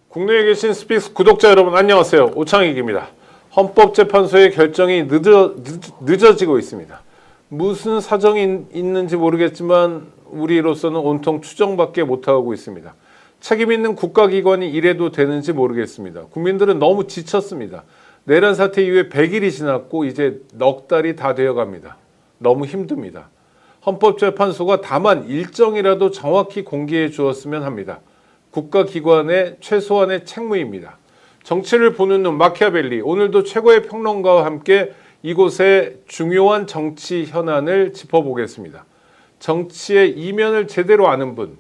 국내에 계신 스픽스 구독자 여러분 안녕하세요. 오창익입니다. 헌법재판소의 결정이 늦어지고 있습니다. 무슨 사정이 있는지 모르겠지만 우리로서는 온통 추정밖에 못하고 있습니다. 책임 있는 국가기관이 이래도 되는지 모르겠습니다. 국민들은 너무 지쳤습니다. 내란 사태 이후에 100일이 지났고 이제 넉 달이 다 되어갑니다. 너무 힘듭니다. 헌법재판소가 다만 일정이라도 정확히 공개해 주었으면 합니다. 국가기관의 최소한의 책무입니다. 정치를 보는 눈 마키아벨리, 오늘도 최고의 평론가와 함께 이곳의 중요한 정치 현안을 짚어보겠습니다. 정치의 이면을 제대로 아는 분,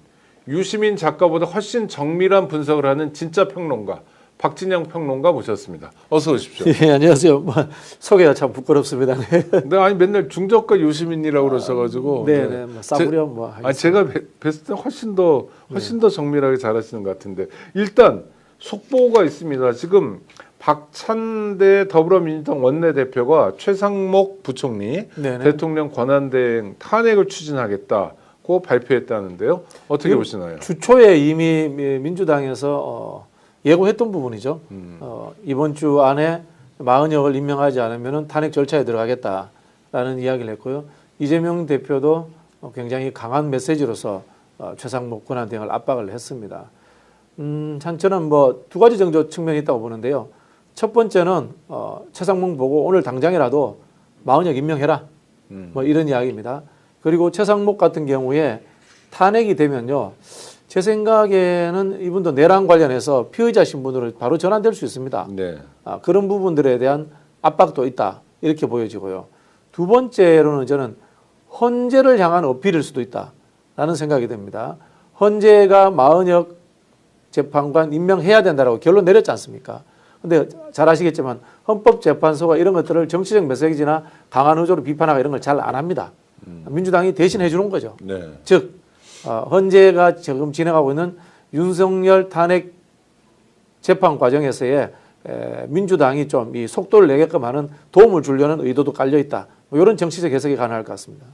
유시민 작가보다 훨씬 정밀한 분석을 하는 진짜 평론가 박진영 평론가 모셨습니다. 어서 오십시오. 예, 안녕하세요. 소개가 참 부끄럽습니다. 네, 아니 맨날 중저가 유시민이라고 그러셔가지고. 네, 싸구려 제가 뵀을 때 훨씬 더 정밀하게 잘하시는 것 같은데 일단 속보가 있습니다. 지금 박찬대 더불어민주당 원내대표가 최상목 부총리 대통령 권한대행 탄핵을 추진하겠다고 발표했다는데요. 어떻게 보시나요? 주초에 이미 민주당에서 예고했던 부분이죠. 이번 주 안에 마은혁을 임명하지 않으면 탄핵 절차에 들어가겠다라는 이야기를 했고요. 이재명 대표도 굉장히 강한 메시지로서 최상목 권한대행을 압박을 했습니다. 저는 두 가지 정도 측면이 있다고 보는데요. 첫 번째는 최상목 보고 오늘 당장이라도 마은혁 임명해라. 이런 이야기입니다. 그리고 최상목 같은 경우에 탄핵이 되면요. 제 생각에는 이분도 내란 관련해서 피의자 신분으로 바로 전환될 수 있습니다. 네. 그런 부분들에 대한 압박도 있다. 이렇게 보여지고요. 두 번째로는 저는 헌재를 향한 어필일 수도 있다라는 생각이 듭니다. 헌재가 마은혁 재판관 임명해야 된다라고 결론 내렸지 않습니까? 근데 잘 아시겠지만 헌법재판소가 이런 것들을 정치적 메시지나 강한 의조로 비판하고 이런 걸 잘 안 합니다. 민주당이 대신해 주는 거죠. 네. 즉 헌재가 지금 진행하고 있는 윤석열 탄핵 재판 과정에서의 민주당이 좀 이 속도를 내게끔 하는 도움을 주려는 의도도 깔려 있다. 이런 정치적 해석이 가능할 것 같습니다.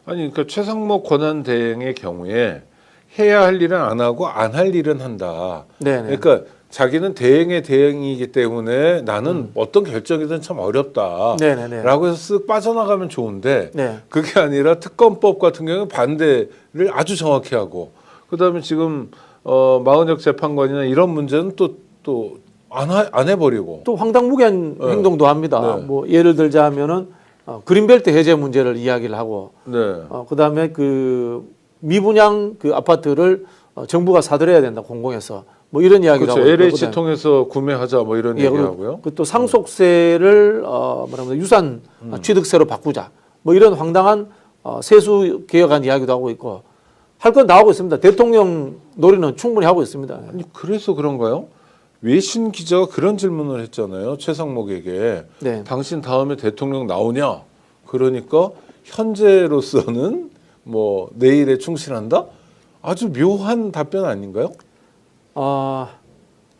아니 그러니까 최상목 권한대행의 경우에 해야 할 일은 안 하고 안 할 일은 한다. 네네. 그러니까 자기는 대행의 대행이기 때문에 나는 어떤 결정이든 참 어렵다. 네네네. 라고 해서 쓱 빠져나가면 좋은데 네. 그게 아니라 특검법 같은 경우는 반대를 아주 정확히 하고 그다음에 지금 마은혁 재판관이나 이런 문제는 또 안 해버리고 또 황당무계한 행동도 합니다. 네. 예를 들자면은 그린벨트 해제 문제를 이야기를 하고 네. 그다음에 그 미분양 그 아파트를 정부가 사들여야 된다 공공에서 이런 이야기도 그렇죠. 하고 LH 통해서 구매하자 이런 얘기하고요. 또 상속세를 유산 취득세로 바꾸자 이런 황당한 세수 개혁안 이야기도 하고 있고 할 건 다 하고 있습니다. 대통령 놀이는 충분히 하고 있습니다. 아니 그래서 그런가요? 외신 기자가 그런 질문을 했잖아요. 최상목에게. 네. 당신 다음에 대통령 나오냐? 그러니까 현재로서는 내일에 충실한다? 아주 묘한 답변 아닌가요?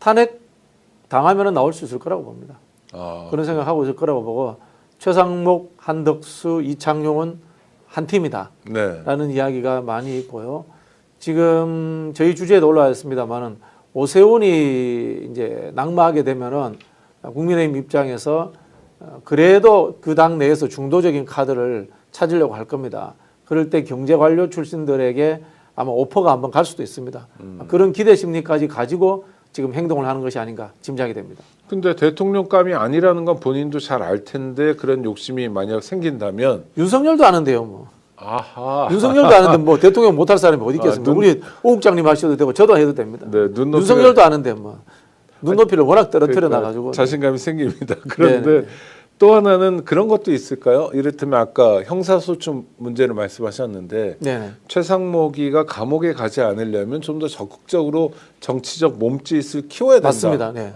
탄핵 당하면 나올 수 있을 거라고 봅니다. 그런 생각하고 있을 거라고 보고 최상목, 한덕수, 이창용은 한 팀이다. 네. 라는 이야기가 많이 있고요. 지금 저희 주제에도 올라와 있습니다만은 오세훈이 이제 낙마하게 되면은 국민의힘 입장에서 그래도 그 당 내에서 중도적인 카드를 찾으려고 할 겁니다. 그럴 때 경제관료 출신들에게 아마 오퍼가 한번 갈 수도 있습니다. 그런 기대 심리까지 가지고 지금 행동을 하는 것이 아닌가 짐작이 됩니다. 근데 대통령감이 아니라는 건 본인도 잘 알 텐데 그런 욕심이 만약 생긴다면 윤석열도 아는데요, 아하. 윤석열도 아는데 대통령 못할 사람이 어디 있겠습니까? 우리 오 국장님 하셔도 되고 저도 해도 됩니다. 네, 윤석열도 아는데 눈높이를 워낙 떨어뜨려 놔가지고 자신감이 생깁니다. 그런데 또 하나는 그런 것도 있을까요? 이를테면 아까 형사소송 문제를 말씀하셨는데 네네. 최상목이가 감옥에 가지 않으려면 좀 더 적극적으로 정치적 몸짓을 키워야 된다. 맞습니다. 네.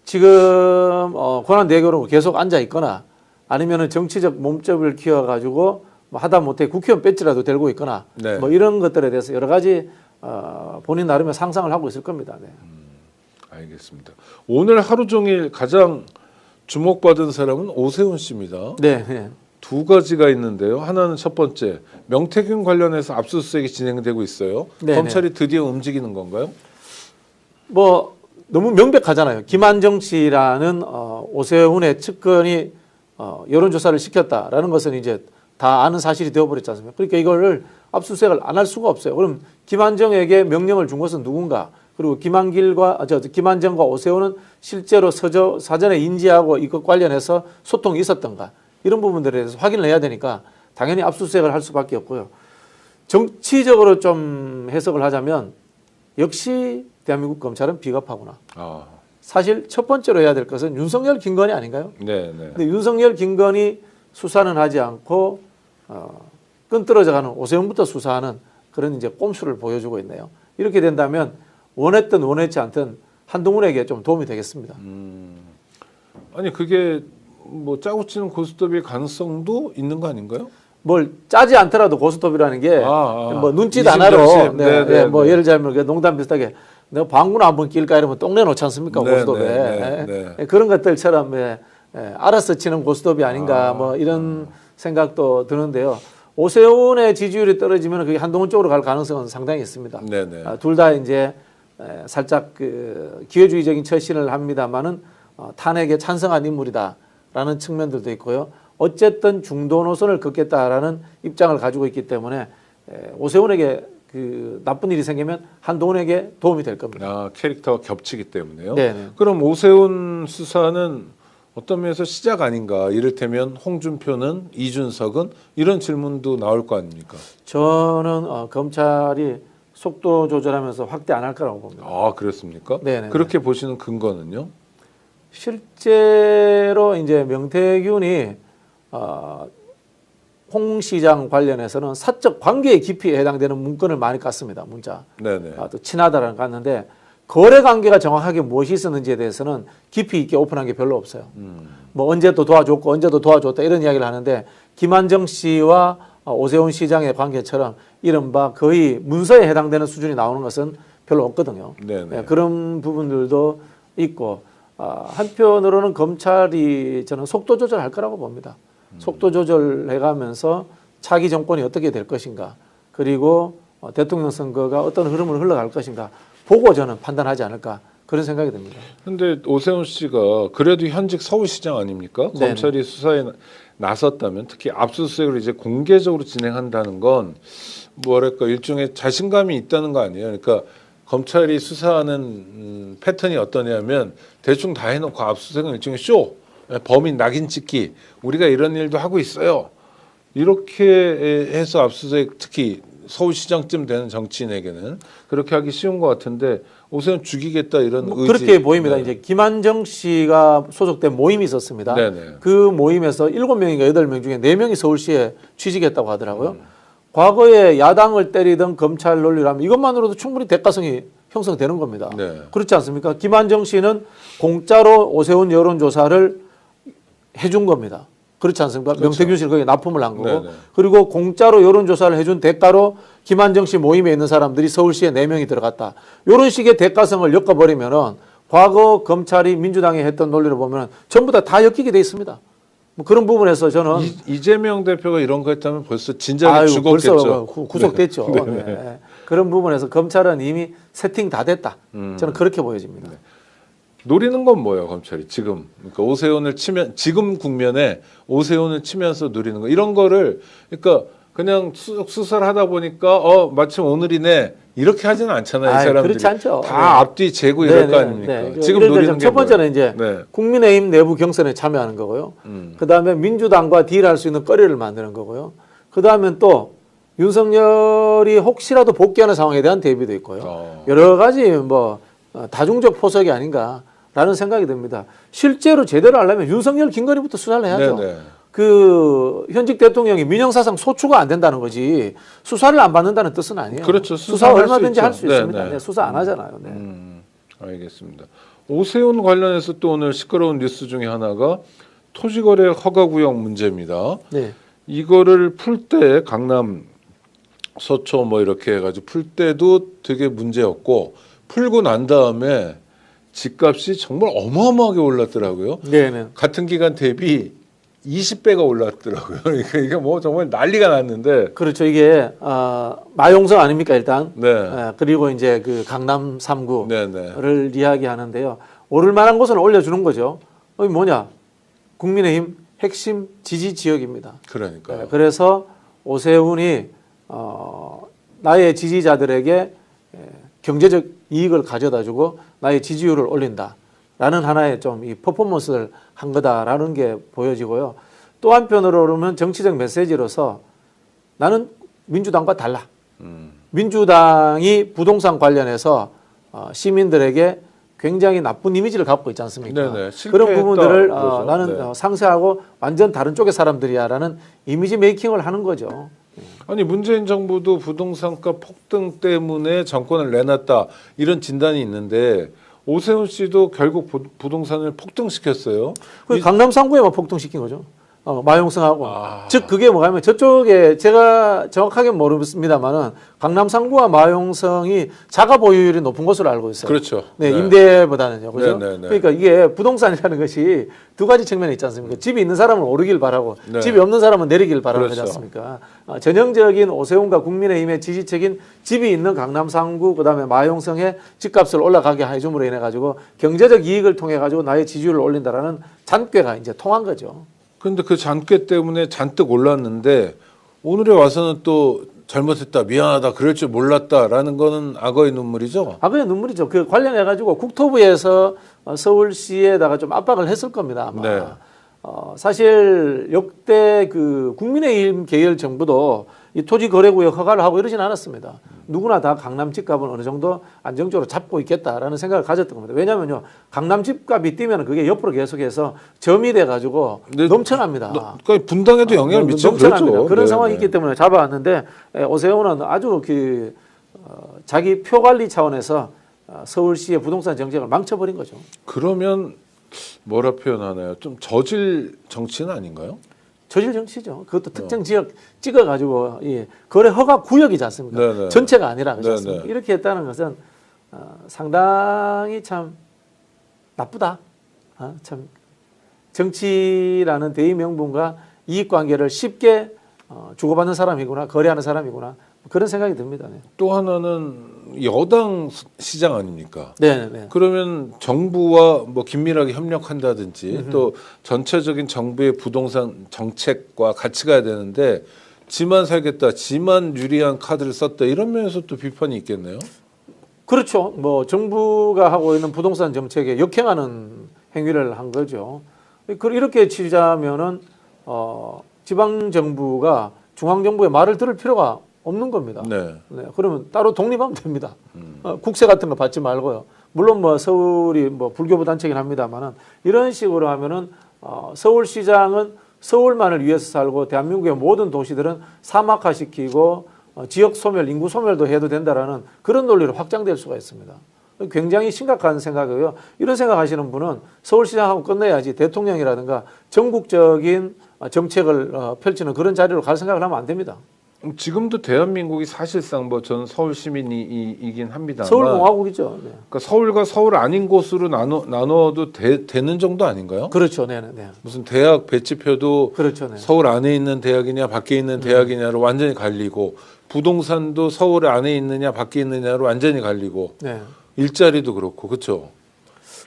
지금 권한 대결로 계속 앉아 있거나 아니면은 정치적 몸집을 키워가지고 하다못해 국회의원 배지라도 들고 있거나 네. 이런 것들에 대해서 여러 가지 본인 나름의 상상을 하고 있을 겁니다. 네. 알겠습니다. 오늘 하루 종일 가장 주목받은 사람은 오세훈 씨입니다. 네. 네. 두 가지가 있는데요. 하나는 첫 번째 명태균 관련해서 압수수색이 진행되고 있어요. 네, 검찰이 드디어 움직이는 건가요? 너무 명백하잖아요. 김한정 씨라는 오세훈의 측근이 여론조사를 시켰다라는 것은 이제 다 아는 사실이 되어버렸지 않습니까? 그러니까 이거를 압수수색을 안 할 수가 없어요. 그럼 김한정에게 명령을 준 것은 누군가? 그리고 김한정과 오세훈은 실제로 사전에 인지하고 이것 관련해서 소통이 있었던가? 이런 부분들에 대해서 확인을 해야 되니까 당연히 압수수색을 할 수밖에 없고요. 정치적으로 좀 해석을 하자면 역시 대한민국 검찰은 비겁하구나. 사실 첫 번째로 해야 될 것은 윤석열, 김건희 아닌가요? 네. 근데 윤석열, 김건희 수사는 하지 않고 끈떨어져가는 오세훈부터 수사하는 그런 이제 꼼수를 보여주고 있네요. 이렇게 된다면 원했든 원했지 않든 한동훈에게 좀 도움이 되겠습니다. 아니 그게 뭐 짜고 치는 고스톱일 가능성도 있는 거 아닌가요? 뭘 짜지 않더라도 고스톱이라는 게 뭐 눈짓 안 하러 뭐 예를 들면 농담 비슷하게 내가 방구나 한번 낄까 이러면 똥내 놓지 않습니까? 고스톱에 그런 것들처럼 알아서 치는 고스톱이 아닌가 뭐 이런 생각도 드는데요. 오세훈의 지지율이 떨어지면 그게 한동훈 쪽으로 갈 가능성은 상당히 있습니다. 둘 다 이제 살짝 그 기회주의적인 처신을 합니다만은 탄핵에 찬성한 인물이다라는 측면들도 있고요. 어쨌든 중도 노선을 걷겠다라는 입장을 가지고 있기 때문에 오세훈에게 그 나쁜 일이 생기면 한동훈에게 도움이 될 겁니다. 캐릭터가 겹치기 때문에요. 네네. 그럼 오세훈 수사는 어떤 면에서 시작 아닌가? 이를테면 홍준표는, 이준석은 이런 질문도 나올 거 아닙니까? 저는 검찰이 속도 조절하면서 확대 안 할 거라고 봅니다. 그렇습니까? 네네. 그렇게 보시는 근거는요? 실제로 이제 명태균이 홍 시장 관련해서는 사적 관계의 깊이에 해당되는 문건을 많이 깠습니다. 문자. 또 친하다라는 거 깠는데 거래 관계가 정확하게 무엇이 있었는지에 대해서는 깊이 있게 오픈한 게 별로 없어요. 뭐 언제도 도와줬고 언제도 도와줬다 이런 이야기를 하는데 김한정 씨와 오세훈 시장의 관계처럼 이른바 거의 문서에 해당되는 수준이 나오는 것은 별로 없거든요. 그런 부분들도 있고 한편으로는 검찰이 저는 속도 조절할 거라고 봅니다. 속도 조절해가면서 차기 정권이 어떻게 될 것인가 그리고 대통령 선거가 어떤 흐름으로 흘러갈 것인가 보고 저는 판단하지 않을까 그런 생각이 듭니다. 그런데 오세훈 씨가 그래도 현직 서울시장 아닙니까? 네네. 검찰이 수사에 나섰다면 특히 압수수색을 이제 공개적으로 진행한다는 건 뭐랄까 일종의 자신감이 있다는 거 아니에요? 그러니까 검찰이 수사하는 패턴이 어떠냐면 대충 다 해놓고 압수수색은 일종의 쇼, 범인 낙인 찍기, 우리가 이런 일도 하고 있어요. 이렇게 해서 압수수색 특히 서울시장쯤 되는 정치인에게는 그렇게 하기 쉬운 것 같은데 오세훈 죽이겠다 이런 의지. 그렇게 보입니다. 이제 김한정 씨가 소속된 모임이 있었습니다. 그 모임에서 7명인가 8명 중에 4명이 서울시에 취직했다고 하더라고요. 과거에 야당을 때리던 검찰 논리라면 이것만으로도 충분히 대가성이 형성되는 겁니다. 그렇지 않습니까? 김한정 씨는 공짜로 오세훈 여론조사를 해준 겁니다. 그렇지 않습니까? 명태균 씨를 거기에 납품을 한 거고 그리고 공짜로 여론조사를 해준 대가로 김한정 씨 모임에 있는 사람들이 서울시에 4명이 들어갔다. 이런 식의 대가성을 엮어버리면은 과거 검찰이 민주당이 했던 논리를 보면 전부 다 엮이게 돼 있습니다. 뭐 그런 부분에서 저는 이재명 대표가 이런 거 했다면 벌써 진작에 죽었겠죠. 벌써 구속됐죠. 그런 부분에서 검찰은 이미 세팅 다 됐다. 저는 그렇게 보여집니다. 노리는 건 뭐예요, 검찰이 지금? 그러니까 오세훈을 치면 지금 국면에 오세훈을 치면서 노리는 거 이런 거를 그러니까 그냥 수사를 하다 보니까 마침 오늘이네 이렇게 하지는 않잖아요, 이 사람들이. 그렇지 않죠. 다 앞뒤 재고 이럴 거 아닙니까? 지금 노리는 게 첫 번째는 이제 국민의힘 내부 경선에 참여하는 거고요. 그 다음에 민주당과 딜할 수 있는 거리를 만드는 거고요. 그 다음에 또 윤석열이 혹시라도 복귀하는 상황에 대한 대비도 있고요. 여러 가지 뭐 다중적 포석이 아닌가. 라는 생각이 듭니다. 실제로 제대로 하려면 윤석열, 김건희부터 수사를 해야죠. 그 현직 대통령이 민영사상 소추가 안 된다는 거지 수사를 안 받는다는 뜻은 아니에요. 그렇죠. 수사 얼마든지 할 수 있습니다. 수사 안 하잖아요. 알겠습니다. 오세훈 관련해서 또 오늘 시끄러운 뉴스 중에 하나가 토지거래 허가구역 문제입니다. 이거를 풀 때 강남 서초 뭐 이렇게 해가지고 풀 때도 되게 문제였고 풀고 난 다음에 집값이 정말 어마어마하게 올랐더라고요. 같은 기간 대비 20배가 올랐더라고요. 그러니까 이게 뭐 정말 난리가 났는데. 그렇죠. 이게 마용성 아닙니까 일단. 네. 그리고 이제 그 강남 3구를 네네. 이야기하는데요. 오를 만한 곳은 올려주는 거죠. 이 뭐냐? 국민의힘 핵심 지지 지역입니다. 그러니까요. 그래서 오세훈이 나의 지지자들에게 경제적 이익을 가져다주고 나의 지지율을 올린다라는 하나의 좀 이 퍼포먼스를 한 거다라는 게 보여지고요. 또 한편으로 보면 정치적 메시지로서 나는 민주당과 달라. 민주당이 부동산 관련해서 시민들에게 굉장히 나쁜 이미지를 갖고 있지 않습니까? 네네. 그런 부분들을 그러죠. 나는 네. 상세하고 완전 다른 쪽의 사람들이야라는 이미지 메이킹을 하는 거죠. 아니 문재인 정부도 부동산가 폭등 때문에 정권을 내놨다 이런 진단이 있는데 오세훈 씨도 결국 부동산을 폭등시켰어요. 그 강남 3구에만 폭등시킨 거죠. 마용성하고. 아. 즉 그게 뭐냐면 저쪽에 제가 정확하게 모르겠습니다만은 강남 3구와 마용성이 자가 보유율이 높은 것으로 알고 있어요. 그렇죠. 네, 네. 임대보다는요. 그죠? 네, 네, 네. 그러니까 이게 부동산이라는 것이 두 가지 측면이 있지 않습니까? 집이 있는 사람은 오르길 바라고 네. 집이 없는 사람은 내리길 바라는 그렇죠. 거지 않습니까? 전형적인 오세훈과 국민의힘의 지지책인 집이 있는 강남 3구 그다음에 마용성의 집값을 올라가게 해줌으로 인해 가지고 경제적 이익을 통해 가지고 나의 지지율을 올린다라는 잔꾀가 이제 통한 거죠. 근데 그 잔꾀 때문에 잔뜩 올랐는데 오늘에 와서는 또 잘못했다, 미안하다, 그럴 줄 몰랐다라는 거는 악어의 눈물이죠. 악어의 눈물이죠. 그 관련해 가지고 국토부에서 서울시에다가 좀 압박을 했을 겁니다. 아마. 네. 사실 역대 그 국민의힘 계열 정부도 이 토지거래구역 허가를 하고 이러진 않았습니다. 누구나 다 강남 집값은 어느 정도 안정적으로 잡고 있겠다라는 생각을 가졌던 겁니다. 왜냐하면요, 강남 집값이 뛰면 그게 옆으로 계속해서 점이 돼가지고 네, 넘쳐납니다. 그러니까 분당에도 영향을 미치고 넘쳐납니다. 그렇죠. 그런 네, 상황이 네. 있기 때문에 잡아왔는데 오세훈은 아주 그 자기 표 관리 차원에서 서울시의 부동산 정책을 망쳐버린 거죠. 그러면 뭐라 표현하나요? 좀 저질 정치는 아닌가요? 저질 정치죠. 그것도 특정 지역 찍어가지고 거래 허가 구역이지 않습니까? 네네. 전체가 아니라 그렇지 않습니까? 네네. 이렇게 했다는 것은 상당히 참 나쁘다. 참 정치라는 대의 명분과 이익관계를 쉽게 주고받는 사람이구나, 거래하는 사람이구나 그런 생각이 듭니다. 네. 또 하나는 여당 시장 아닙니까? 네. 그러면 정부와 뭐 긴밀하게 협력한다든지 또 전체적인 정부의 부동산 정책과 같이 가야 되는데 지만 살겠다, 지만 유리한 카드를 썼다 이런 면에서 또 비판이 있겠네요. 그렇죠. 뭐 정부가 하고 있는 부동산 정책에 역행하는 행위를 한 거죠. 이렇게 치자면은 지방 정부가 중앙 정부의 말을 들을 필요가 없는 겁니다. 네. 그러면 따로 독립하면 됩니다. 국세 같은 거 받지 말고요. 물론 뭐 서울이 뭐 불교부 단체긴 합니다만은 이런 식으로 하면은 서울시장은 서울만을 위해서 살고 대한민국의 모든 도시들은 사막화시키고 지역 소멸, 인구 소멸도 해도 된다라는 그런 논리로 확장될 수가 있습니다. 굉장히 심각한 생각이고요. 이런 생각하시는 분은 서울시장하고 끝내야지 대통령이라든가 전국적인 정책을 펼치는 그런 자리로 갈 생각을 하면 안 됩니다. 지금도 대한민국이 사실상 뭐 전 서울 시민이긴 합니다만 서울공화국이죠. 네. 그러니까 서울과 서울 아닌 곳으로 나눠도 되는 정도 아닌가요? 그렇죠. 네. 무슨 대학 배치표도 그렇죠. 네. 서울 안에 있는 대학이냐 밖에 있는 대학이냐로 완전히 갈리고 부동산도 서울 안에 있느냐 밖에 있느냐로 완전히 갈리고 네. 일자리도 그렇고 그렇죠.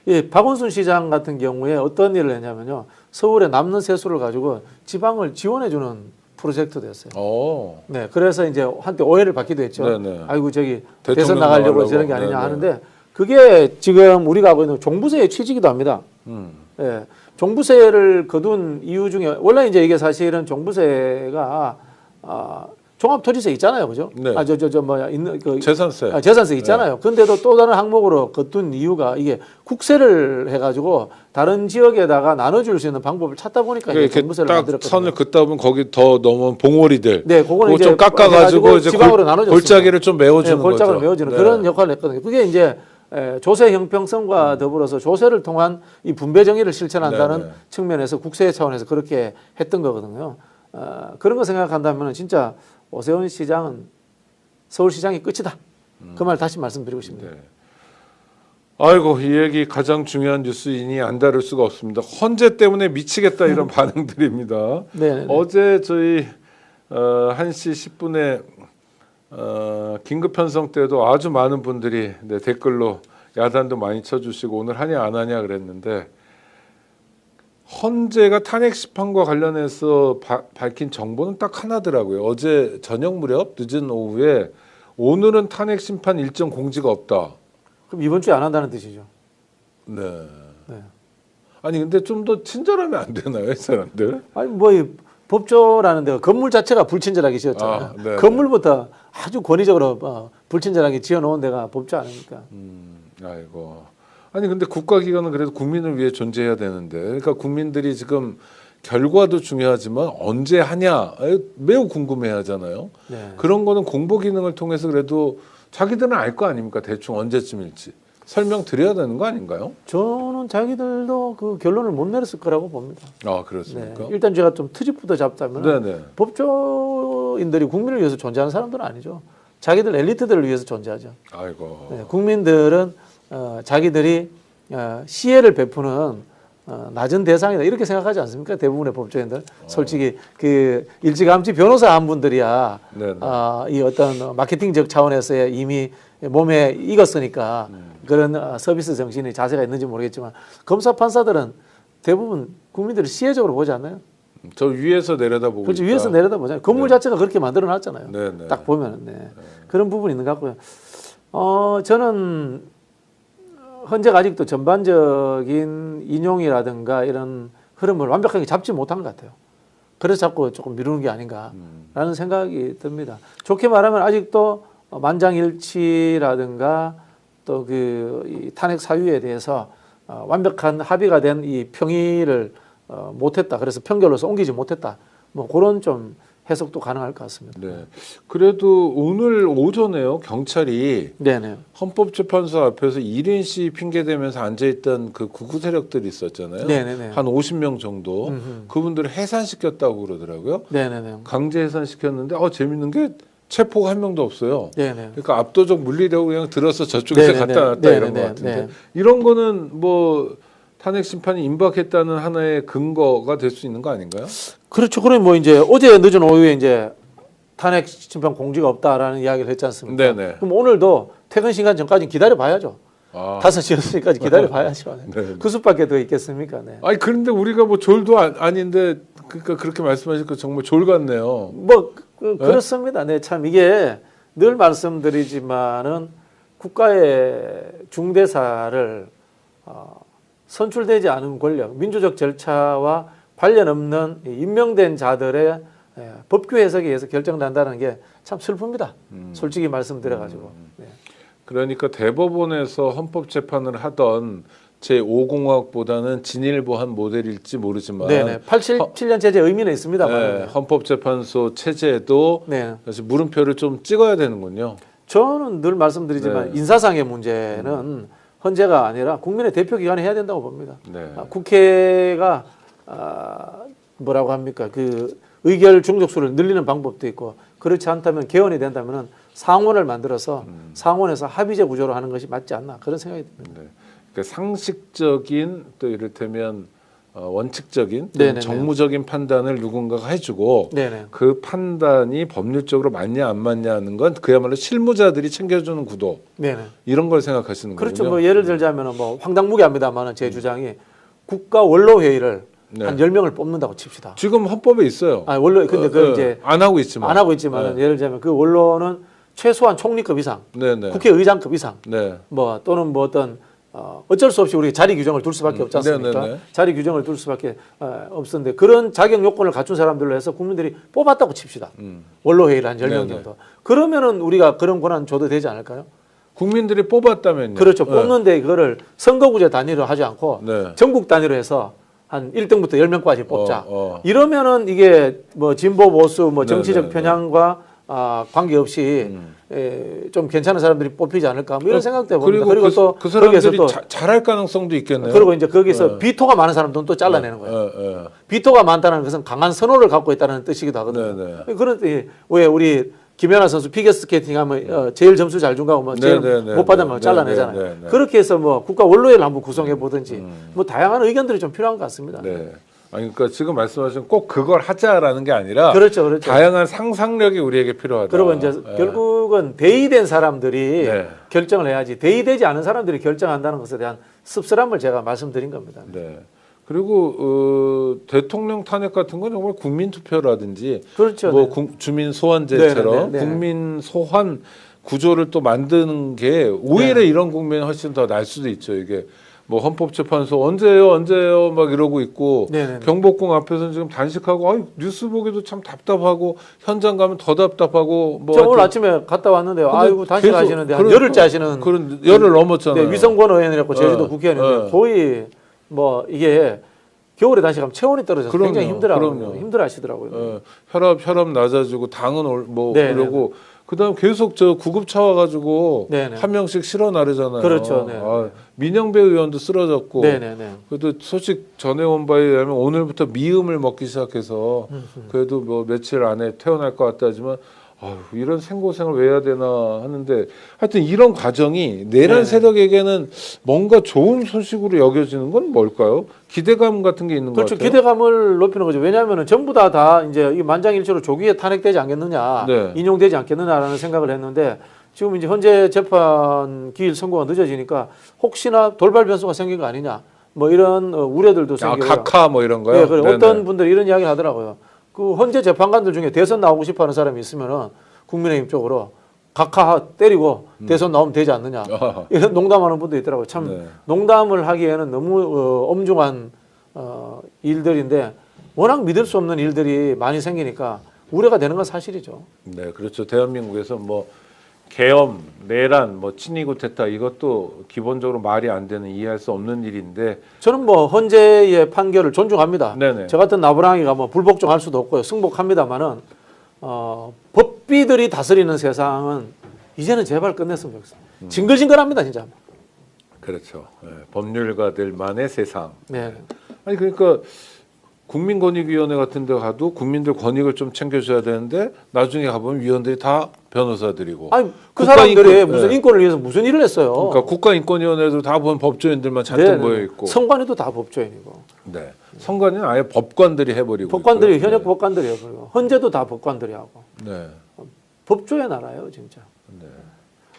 예, 박원순 시장 같은 경우에 어떤 일을 했냐면요. 서울에 남는 세수를 가지고 지방을 지원해주는 프로젝트였어요. 네, 그래서 이제 한때 오해를 받기도 했죠. 네네. 아이고 저기 대통령 대선 나가려고 나가려고. 저런 게 아니냐 네네. 하는데 그게 지금 우리가 하고 있는 종부세의 취지이기도 합니다. 예, 종부세를 거둔 이유 중에 원래 이제 이게 사실은 종부세가 종합토지세 있잖아요, 그죠? 네. 뭐야 있는 그 재산세. 재산세 있잖아요. 근데도 또 다른 항목으로 거둔 이유가 이게 국세를 해가지고 다른 지역에다가 나눠줄 수 있는 방법을 찾다 보니까 이제 이렇게 종부세를 딱 만들었거든요. 선을 긋다 보면 거기 더 넘은 봉오리들. 네, 그거는 그거 좀 이제 깎아가지고 해가지고 이제 지방으로 나눠줬습니다. 골짜기를 좀 메워주는 네, 골짜기를 거죠. 메워주는 네. 그런 역할을 했거든요. 그게 이제 조세 형평성과 더불어서 조세를 통한 이 분배 정의를 실천한다는 네네. 측면에서 국세 차원에서 그렇게 했던 거거든요. 그런 거 생각한다면 진짜 오세훈 시장은 서울시장이 끝이다. 그 말 다시 말씀드리고 싶네요. 네. 아이고 이 얘기 가장 중요한 뉴스이니 안 다룰 수가 없습니다. 헌재 때문에 미치겠다 이런 반응들입니다. 네. 어제 저희 1시 10분에 긴급 편성 때도 아주 많은 분들이 댓글로 야단도 많이 쳐주시고 오늘 하냐 안 하냐 그랬는데 헌재가 탄핵 심판과 관련해서 밝힌 정보는 딱 하나더라고요. 어제 저녁 무렵 늦은 오후에 오늘은 탄핵 심판 일정 공지가 없다. 그럼 이번 주에 안 한다는 뜻이죠. 네. 네. 아니 근데 좀 더 친절하면 안 되나요, 이 사람들? 아니 뭐 이 법조라는 데가 건물 자체가 불친절하게 지었잖아요. 네, 건물부터 아주 권위적으로 불친절하게 지어놓은 데가 법조 아닙니까? 아이고. 아니 근데 국가기관은 그래도 국민을 위해 존재해야 되는데, 그러니까 국민들이 지금 결과도 중요하지만 언제 하냐 매우 궁금해하잖아요. 네. 그런 거는 공보 기능을 통해서 그래도 자기들은 알 거 아닙니까? 대충 언제쯤일지 설명 드려야 되는 거 아닌가요? 저는 자기들도 그 결론을 못 내렸을 거라고 봅니다. 아 네. 그렇습니까? 일단 제가 좀 트집부터 잡자면 네네. 법조인들이 국민을 위해서 존재하는 사람들은 아니죠. 자기들 엘리트들을 위해서 존재하죠. 아이고. 네. 국민들은 자기들이 시혜를 베푸는 낮은 대상이다 이렇게 생각하지 않습니까? 대부분의 법조인들 솔직히 그 일찌감치 변호사 한 분들이야 네네. 이 어떤 마케팅적 차원에서의 이미 몸에 익었으니까 그런 서비스 정신이 자세가 있는지 모르겠지만 검사 판사들은 대부분 국민들을 시혜적으로 보지 않나요? 저 위에서 내려다보고 그렇죠. 있다. 위에서 내려다보잖아요. 건물 네. 자체가 그렇게 만들어놨잖아요. 네네. 딱 보면 네. 그런 부분이 있는 것 같고요. 저는 헌재가 아직도 전반적인 인용이라든가 이런 흐름을 완벽하게 잡지 못한 것 같아요. 그래서 자꾸 조금 미루는 게 아닌가라는 생각이 듭니다. 좋게 말하면 아직도 만장일치라든가 또 그 탄핵 사유에 대해서 완벽한 합의가 된 이 평의를 못했다. 그래서 평결로서 옮기지 못했다. 뭐 그런 좀 해석도 가능할 것 같습니다. 네. 그래도 오늘 오전에요 경찰이 네네. 헌법재판소 앞에서 이린 씨 핑계 대면서 앉아있던 그 구구 세력들이 있었잖아요. 네네네. 한 50명 정도 그분들을 해산시켰다고 그러더라고요. 네네네. 강제 해산시켰는데 재밌는 게 체포가 한 명도 없어요. 네네. 그러니까 압도적 물리력으로 그냥 들어서 저쪽에서 네네네. 갖다 놨다 이런 네네네. 것 같은데 네. 이런 거는 뭐 탄핵 심판이 임박했다는 하나의 근거가 될 수 있는 거 아닌가요? 그렇죠. 그럼 뭐 이제 어제 늦은 오후에 이제 탄핵 심판 공지가 없다라는 이야기를 했지 않습니까? 네네. 그럼 오늘도 퇴근 시간 전까지 기다려 봐야죠. 5시, 6시까지 기다려 봐야죠. 네. 그 수밖에 더 있겠습니까? 네. 아니 그런데 우리가 뭐 졸도 아닌데 그러니까 그렇게 말씀하시니까 정말 졸 같네요. 뭐 그렇습니다. 네, 참 이게 늘 말씀드리지만은 국가의 중대사를 선출되지 않은 권력, 민주적 절차와 관련 없는 임명된 자들의 법규 해석에 의해서 결정난다는 게 참 슬픕니다. 솔직히 말씀드려가지고. 네. 그러니까 대법원에서 헌법재판을 하던 제5공화국보다는 진일보한 모델일지 모르지만 네네. 87년 체제 의미는 있습니다만. 네, 헌법재판소 체제도 네. 사실 물음표를 좀 찍어야 되는군요. 저는 늘 말씀드리지만 네. 인사상의 문제는 헌재가 아니라 국민의 대표기관이 해야 된다고 봅니다. 네. 국회가 뭐라고 합니까? 그 의결 중족수를 늘리는 방법도 있고 그렇지 않다면 개헌이 된다면 상원을 만들어서 상원에서 합의제 구조로 하는 것이 맞지 않나 그런 생각이 듭니다. 네. 그러니까 상식적인 또 이를테면 원칙적인 네네네. 정무적인 판단을 누군가가 해주고 네네. 그 판단이 법률적으로 맞냐 안 맞냐는 건 그야말로 실무자들이 챙겨주는 구도 네네. 이런 걸 생각하시는 그렇죠. 거군요. 뭐 예를 들자면 뭐 황당무계합니다만은 제 주장이 국가 원로 회의를 네. 한 10명을 뽑는다고 칩시다. 지금 헌법에 있어요. 원로 근데 그 이제 안 하고 있지만 안 하고 있지만은 예를 들자면 그 원로는 최소한 총리급 이상, 네네. 국회의장급 이상, 네. 뭐 또는 뭐 어떤 어쩔 수 없이 우리가 자리 규정을 둘 수밖에 없지 않습니까? 네네네. 자리 규정을 둘 수밖에 없었는데 그런 자격 요건을 갖춘 사람들로 해서 국민들이 뽑았다고 칩시다. 원로 회의를 한 10명 네네. 정도. 그러면은 우리가 그런 권한 줘도 되지 않을까요? 국민들이 뽑았다면요. 그렇죠. 네. 뽑는데 그거를 선거구제 단위로 하지 않고 네. 전국 단위로 해서 한 1등부터 10명까지 뽑자. 어. 이러면은 이게 뭐 진보 보수 뭐 정치적 네네네. 편향과 관계없이 좀 괜찮은 사람들이 뽑히지 않을까 뭐 이런 생각도 해봅니다. 그리고 또 그 사람들이 거기에서 또 잘할 가능성도 있겠네요. 그리고 이제 거기서 비토가 많은 사람들은 또 잘라내는 거예요. 비토가 많다는 것은 강한 선호를 갖고 있다는 뜻이기도 하거든요. 그런데 왜 우리 김연아 선수 피겨스케이팅 하면 제일 점수 잘 준 거하고 뭐 제일 못 받은 거 잘라내잖아요. 그렇게 해서 뭐 국가 원로회를 한번 구성해 보든지 뭐 다양한 의견들이 좀 필요한 것 같습니다. 네. 아니 그러니까 지금 말씀하신 꼭 그걸 하자라는 게 아니라 그렇죠. 다양한 상상력이 우리에게 필요하다. 그리고 이제 결국은 대의된 사람들이 결정을 해야지 대의되지 않은 사람들이 결정한다는 것에 대한 씁쓸함을 제가 말씀드린 겁니다. 네. 그리고 대통령 탄핵 같은 건 정말 국민 투표라든지 그렇죠. 뭐 주민 소환제처럼 네네네. 국민 소환 구조를 또 만드는 게 오히려 이런 국면이 훨씬 더 날 수도 있죠. 이게 뭐 헌법재판소 언제요 막 이러고 있고 네네네. 경복궁 앞에서는 지금 단식하고 뉴스 보기도 참 답답하고 현장 가면 더 답답하고 뭐 저 오늘 아침에 갔다 왔는데요. 아이고 단식하시는데 한 그런- 열흘째 하시는 그런 열을 넘었잖아요. 네, 위성권 의원이라고 제주도 국회의원인데 거의 뭐 이게 겨울에 단식하면 체온이 떨어져서 그럼요. 굉장히 힘들어하거든요. 그럼요. 힘들어하시더라고요. 혈압 낮아지고 당은 뭐 네네네. 그러고 그다음 계속 저 구급차 와가지고 네네. 한 명씩 실어 나르잖아요. 그렇죠. 네. 민영배 의원도 쓰러졌고. 네네네. 그래도 소식 전해온 바에 의하면 오늘부터 미음을 먹기 시작해서 그래도 뭐 며칠 안에 퇴원할 것 같다 하지만 이런 생고생을 왜 해야 되나 하는데 하여튼 이런 과정이 내란 네네. 세력에게는 뭔가 좋은 소식으로 여겨지는 건 뭘까요? 기대감 같은 게 있는 그렇죠. 것 같아요. 기대감을 높이는 거죠. 왜냐하면 전부 다 이제 이 만장일치로 조기에 탄핵되지 않겠느냐, 네. 인용되지 않겠느냐라는 생각을 했는데 지금 이제 현재 재판 기일 선고가 늦어지니까 혹시나 돌발 변수가 생긴 거 아니냐, 뭐 이런 우려들도 생기고. 각하 뭐 이런 거요? 네, 그래. 네네. 어떤 분들이 이런 이야기를 하더라고요. 그 현재 재판관들 중에 대선 나오고 싶어하는 사람이 있으면은 국민의힘 쪽으로 각하 때리고 대선 나오면 되지 않느냐 이런 농담하는 분도 있더라고요. 참 네. 농담을 하기에는 너무 엄중한 일들인데 워낙 믿을 수 없는 일들이 많이 생기니까 우려가 되는 건 사실이죠. 네, 그렇죠. 대한민국에서 뭐 계엄, 내란, 뭐 친위 쿠데타 이것도 기본적으로 말이 안 되는 이해할 수 없는 일인데 저는 뭐 헌재의 판결을 존중합니다. 네네. 저 같은 나부랑이가 뭐 불복종할 수도 없고요. 승복합니다만은 법비들이 다스리는 세상은 이제는 제발 끝냈으면 좋겠어요. 징글징글합니다, 진짜. 그렇죠. 네, 법률가들만의 세상. 네. 아니 그러니까 국민권익위원회 같은 데 가도 국민들 권익을 좀 챙겨줘야 되는데 나중에 가보면 위원들이 다 변호사들이고 아니 그 국가 사람들이 인권- 무슨 네. 인권을 위해서 무슨 일을 했어요? 그러니까 국가인권위원회도 다 보면 법조인들만 잔뜩 네, 모여 있고. 선관위도 다 법조인이고 네. 선관위는 아예 법관들이 해버리고. 법관들이 있고요. 현역 법관들이에요. 그리고 헌재도 다 법관들이 하고 네. 법조의 나라예요, 진짜. 네.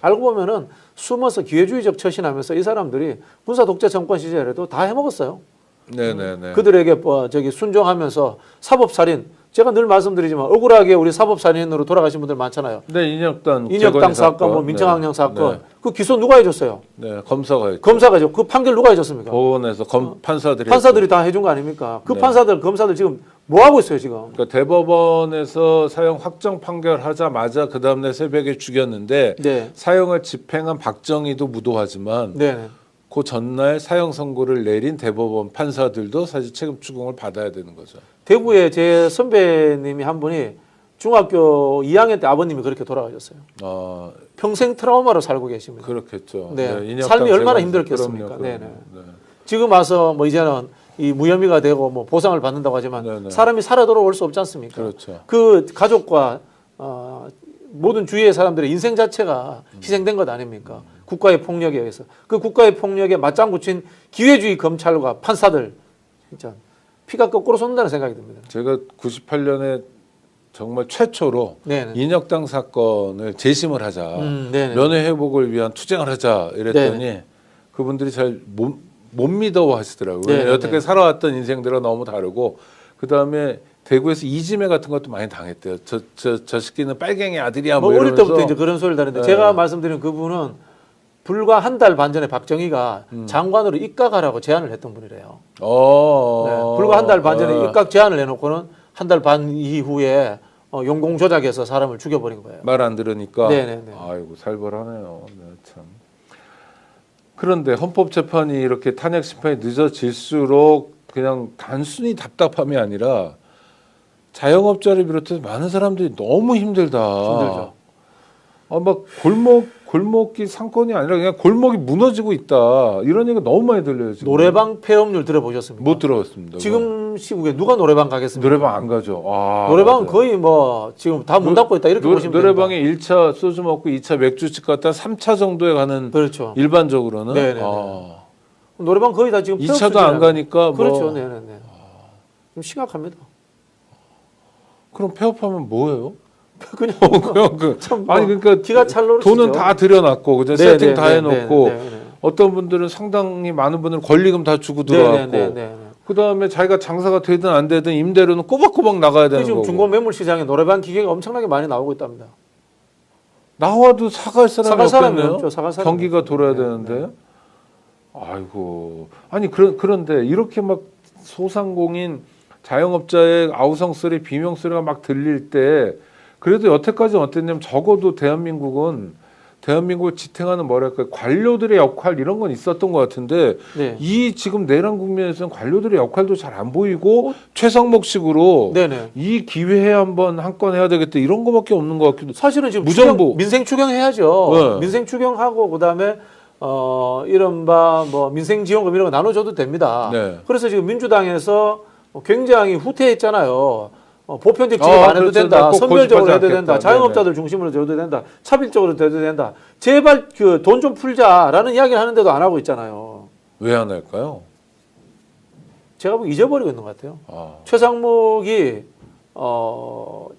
알고 보면은 숨어서 기회주의적 처신하면서 이 사람들이 군사 독재 정권 시절에도 다 해먹었어요. 네네네. 그들에게 순종하면서 사법살인, 제가 늘 말씀드리지만 억울하게 우리 사법살인으로 돌아가신 분들 많잖아요. 네, 인혁당 인혁당 사건, 뭐 네. 민청학령 사건, 네. 그 기소 누가 해줬어요? 네, 검사가 했죠. 검사가 해줘. 그 판결 누가 해줬습니까? 법원에서 판사들이 판사들이 다 해준 거 아닙니까? 그 네. 판사들, 검사들 지금 뭐 하고 있어요, 지금? 그러니까 대법원에서 사형 확정 판결하자마자 그 다음날 새벽에 죽였는데 네. 사형을 집행한 박정희도 무도하지만 네. 그 전날 사형 선고를 내린 대법원 판사들도 사실 책임 추궁을 받아야 되는 거죠. 대구에 제 선배님이 한 분이 중학교 2학년 때 아버님이 그렇게 돌아가셨어요. 평생 트라우마로 살고 계십니다. 그렇겠죠. 네. 인혁당 삶이 얼마나 재건에서. 힘들었겠습니까? 그럼요, 네네. 네. 지금 와서 뭐 이제는 이 무혐의가 되고 뭐 보상을 받는다고 하지만 네네. 사람이 살아 돌아올 수 없지 않습니까? 그렇죠. 그 가족과 모든 주위의 사람들의 인생 자체가 희생된 것 아닙니까? 국가의 폭력에 의해서. 그 국가의 폭력에 맞장구 친 기회주의 검찰과 판사들 진짜 피가 거꾸로 솟는다는 생각이 듭니다. 제가 98년에 정말 최초로 네네. 인혁당 사건을 재심을 하자. 네네. 면회 회복을 위한 투쟁을 하자 이랬더니 그분들이 잘 못 믿어 하시더라고요. 네네. 여태까지 살아왔던 인생들은 너무 다르고 그다음에 대구에서 이지매 같은 것도 많이 당했대요. 저 새끼는 빨갱이 아들이야 뭐 뭐 어릴 이러면서. 때부터 이제 그런 소리를 하는데 네. 제가 말씀드린 그분은 불과 한 달 반 전에 박정희가 장관으로 입각하라고 제안을 했던 분이래요. 네. 불과 한 달 반 전에 입각 제안을 해놓고는 한 달 반 이후에 용공 조작해서 사람을 죽여버린 거예요. 말 안 들으니까. 네네네. 아이고 살벌하네요. 네, 참. 그런데 헌법재판이 이렇게 탄핵 심판이 늦어질수록 그냥 단순히 답답함이 아니라 자영업자를 비롯해서 많은 사람들이 너무 힘들다. 힘들죠. 막 골목이 상권이 아니라 그냥 골목이 무너지고 있다. 이런 얘기가 너무 많이 들려요. 지금. 노래방 폐업률 들어보셨습니까? 못 들어봤습니다. 지금 시국에 누가 노래방 가겠습니까? 노래방 안 가죠. 노래방은 맞아요. 거의 뭐 지금 다 문 닫고 있다 이렇게 보시면 됩니다. 노래방에 1차 소주 먹고 2차 맥주집 갔다 3차 정도에 가는 그렇죠. 일반적으로는 네네네. 노래방 거의 다 지금 2차도 안 가니까 그렇죠. 뭐 네네네. 좀 심각합니다. 그럼 폐업하면 뭐예요? 그냥 그냥 아니 그러니까 기가 찰로 돈은 다 들여놨고 그죠? 세팅 다 해놓고 네. 어떤 분들은 상당히 많은 분들은 권리금 다 주고 들어왔고 그 다음에 자기가 장사가 되든 안 되든 임대료는 꼬박꼬박 나가야 되는 지금 거고 중고 매물 시장에 노래방 기계가 엄청나게 많이 나오고 있답니다. 나와도 사갈 사람이 없겠네요. 없죠. 사갈 사람이 경기가 없죠. 돌아야 네, 되는데 네. 아이고 아니 그런데 이렇게 막 소상공인 자영업자의 아우성소리 비명소리가 막 들릴 때 그래도 여태까지 어땠냐면 적어도 대한민국을 지탱하는 뭐랄까 관료들의 역할 이런 건 있었던 것 같은데 네. 이 지금 내란 국면에서는 관료들의 역할도 잘 안 보이고 최상목식으로 네네. 이 기회에 한번 한 건 해야 되겠다 이런 거밖에 없는 것 같기도. 사실은 지금 무정부. 민생 추경해야죠. 네. 민생 추경하고 그다음에 이른바 뭐 민생 지원금 이런 거 나눠줘도 됩니다. 네. 그래서 지금 민주당에서 굉장히 후퇴했잖아요. 보편적 지급 안 해도 그렇죠. 된다. 꼭 선별적으로 해도 고집하지 된다. 않겠다. 자영업자들 중심으로 해도 된다. 차별적으로 해도 된다. 제발 그 돈 좀 풀자라는 이야기를 하는데도 안 하고 있잖아요. 왜 안 할까요? 제가 보기 잊어버리고 있는 것 같아요. 아. 최상목이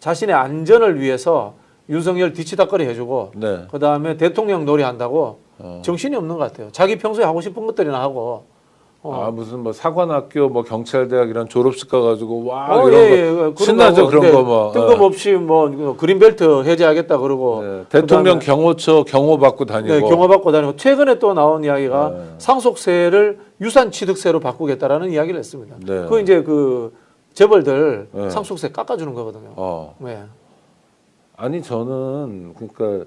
자신의 안전을 위해서 윤석열 뒤치다거리 해주고 네. 그다음에 대통령 놀이한다고 정신이 없는 것 같아요. 자기 평소에 하고 싶은 것들이나 하고 무슨 뭐 사관학교 뭐 경찰대학 이런 졸업식 가가지고 와 이런 그런 거 신나죠 거 그런 거 뭐. 뜬금없이 뭐 그린벨트 해제하겠다 그러고 네. 대통령 경호처 경호 받고 다니고. 네, 경호 받고 다니고 최근에 또 나온 이야기가 네. 상속세를 유산 취득세로 바꾸겠다라는 이야기를 했습니다. 네. 그 이제 그 재벌들 네. 상속세 깎아주는 거거든요. 네. 아니 저는 그러니까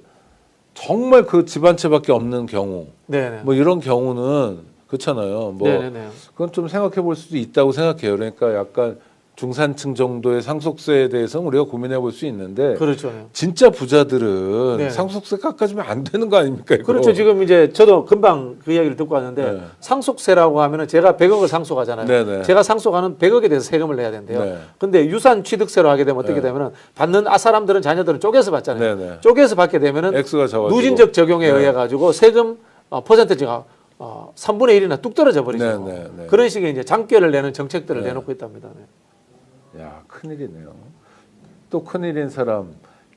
정말 그 집 한 채밖에 없는 경우 네네. 뭐 이런 경우는 그렇잖아요. 뭐 네네네. 그건 좀 생각해 볼 수도 있다고 생각해요. 그러니까 약간 중산층 정도의 상속세에 대해서는 우리가 고민해 볼 수 있는데 그렇죠. 네. 진짜 부자들은 네. 상속세 깎아주면 안 되는 거 아닙니까? 이거? 그렇죠. 지금 이제 저도 금방 그 이야기를 듣고 왔는데 네. 상속세라고 하면은 제가 100억을 상속하잖아요. 네네. 제가 상속하는 100억에 대해서 세금을 내야 된대요. 네. 근데 유산 취득세로 하게 되면 어떻게 네. 되면은 받는 사람들은 자녀들은 쪼개서 받잖아요. 네네. 쪼개서 받게 되면은 액수가 적어지고. 누진적 적용에 네. 의해 가지고 세금 퍼센트지가 3분의 1이나 뚝 떨어져 버리죠. 네네네. 그런 식의 이제 장께를 내는 정책들을 네. 내놓고 있답니다. 네. 야 큰일이네요. 또 큰일인 사람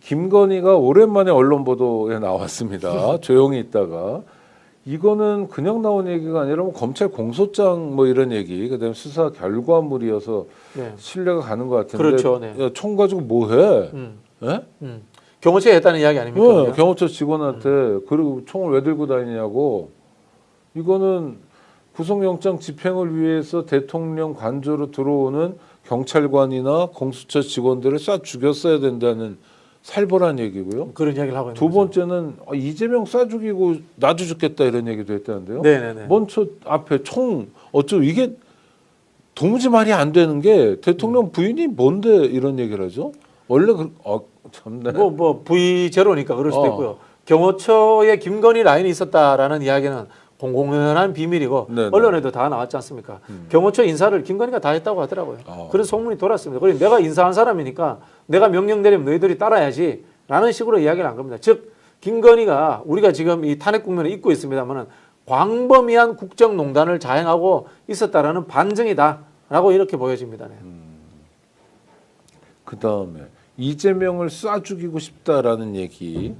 김건희가 오랜만에 언론 보도에 나왔습니다. 조용히 있다가 이거는 그냥 나온 얘기가 아니라 뭐 검찰 공소장 뭐 이런 얘기 그다음에 수사 결과물이어서 네. 신뢰가 가는 것 같은데 그렇죠, 네. 야, 총 가지고 뭐해? 예? 경호처에 했다는 이야기 아닙니까? 네, 경호처 직원한테 그리고 총을 왜 들고 다니냐고 이거는 구속영장 집행을 위해서 대통령 관저로 들어오는 경찰관이나 공수처 직원들을 쏴 죽였어야 된다는 살벌한 얘기고요. 그런 이야기를 하고 있는 두 거죠. 번째는 이재명 쏴 죽이고 나도 죽겠다 이런 얘기도 했다는데요. 네네네. 먼저 앞에 총 어쩌고 이게 도무지 말이 안 되는 게 대통령 부인이 뭔데 이런 얘기를 하죠? 원래 참네. 뭐 V0니까 그럴 수도 어. 있고요. 경호처에 김건희 라인이 있었다라는 이야기는 공공연한 비밀이고 네네. 언론에도 다 나왔지 않습니까? 경호처 인사를 김건희가 다 했다고 하더라고요. 그런 소문이 돌았습니다. 그리고 내가 인사한 사람이니까 내가 명령 내리면 너희들이 따라야지 라는 식으로 이야기를 한 겁니다. 즉 김건희가 우리가 지금 이 탄핵 국면에 있고 있습니다만은 광범위한 국정농단을 자행하고 있었다라는 반증이다라고 이렇게 보여집니다. 네. 그 다음에 이재명을 쏴 죽이고 싶다라는 얘기.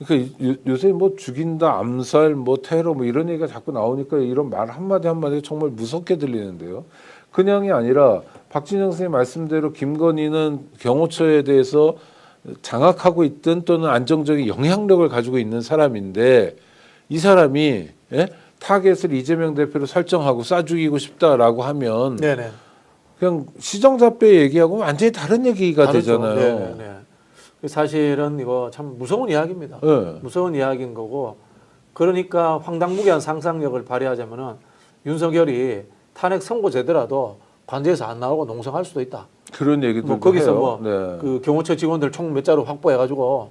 그러니까 요새 뭐 죽인다, 암살, 뭐 테러, 뭐 이런 얘기가 자꾸 나오니까 이런 말 한마디 한마디 정말 무섭게 들리는데요. 그냥이 아니라 박진영 선생님 말씀대로 김건희는 경호처에 대해서 장악하고 있든 또는 안정적인 영향력을 가지고 있는 사람인데 이 사람이 타겟을 이재명 대표로 설정하고 쏴 죽이고 싶다라고 하면 네네. 그냥 시정잡배 얘기하고 완전히 다른 얘기가 다르죠. 되잖아요. 네네. 사실은 이거 참 무서운 이야기입니다. 네. 무서운 이야기인 거고 그러니까 황당무계한 상상력을 발휘하자면은 윤석열이 탄핵 선고되더라도 관제에서 안 나오고 농성할 수도 있다. 그런 얘기도 뭐 거기서 해요. 뭐 네. 그 경호처 직원들 총 몇 자로 확보해가지고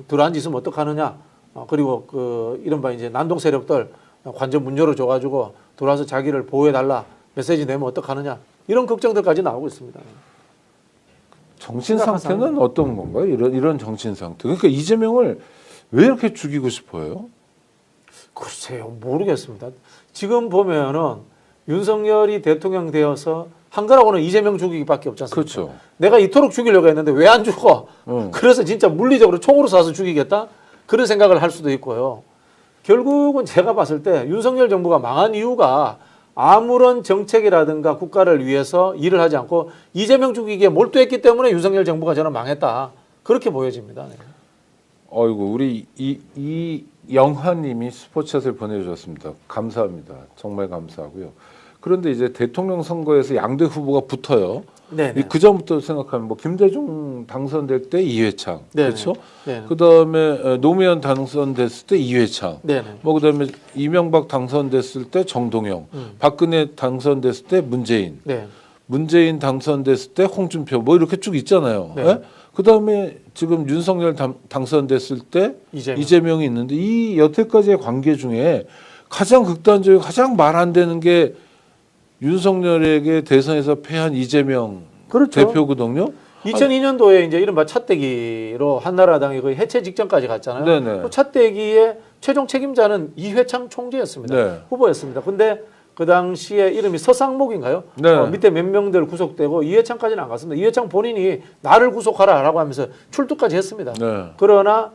들어앉아 있으면 어떡하느냐. 그리고 그 이른바 이제 난동 세력들 관전 문 열어줘가지고 들어와서 자기를 보호해달라 메시지 내면 어떡하느냐. 이런 걱정들까지 나오고 있습니다. 정신 상태는 어떤 건가요? 이런 정신 상태. 그러니까 이재명을 왜 이렇게 죽이고 싶어요? 글쎄요, 모르겠습니다. 지금 보면은 윤석열이 대통령 되어서 한 거라고는 이재명 죽이기밖에 없지 않습니까? 그렇죠. 내가 이토록 죽이려고 했는데 왜 안 죽어? 그래서 진짜 물리적으로 총으로 쏴서 죽이겠다? 그런 생각을 할 수도 있고요. 결국은 제가 봤을 때 윤석열 정부가 망한 이유가 아무런 정책이라든가 국가를 위해서 일을 하지 않고 이재명 죽이기에 몰두했기 때문에 윤석열 정부가 저는 망했다. 그렇게 보여집니다. 네. 어이구, 우리 이영화님이 슈퍼챗을 보내주셨습니다. 감사합니다. 정말 감사하고요. 그런데 이제 대통령 선거에서 양대 후보가 붙어요. 네네. 그 전부터 생각하면 뭐 김대중 당선될 때 이회창, 네네. 그렇죠? 네네. 그다음에 노무현 당선됐을 때 이회창, 네네. 뭐 그다음에 이명박 당선됐을 때 정동영, 박근혜 당선됐을 때 문재인, 네. 문재인 당선됐을 때 홍준표, 뭐 이렇게 쭉 있잖아요. 네. 예? 그다음에 지금 윤석열 당선됐을 때 이재명이 있는데 이 여태까지의 관계 중에 가장 극단적이고 가장 말 안 되는 게 윤석열에게 대선에서 패한 이재명 그렇죠. 대표거든요. 2002년도에 이제 이른바 찻대기로 한나라당이 거의 해체 직전까지 갔잖아요. 네네. 그 찻대기의 최종 책임자는 이회창 총재였습니다. 네. 후보였습니다. 근데 그 당시에 이름이 서상목인가요? 네. 밑에 몇 명들 구속되고 이회창까지는 안 갔습니다. 이회창 본인이 나를 구속하라라고 하면서 출두까지 했습니다. 네. 그러나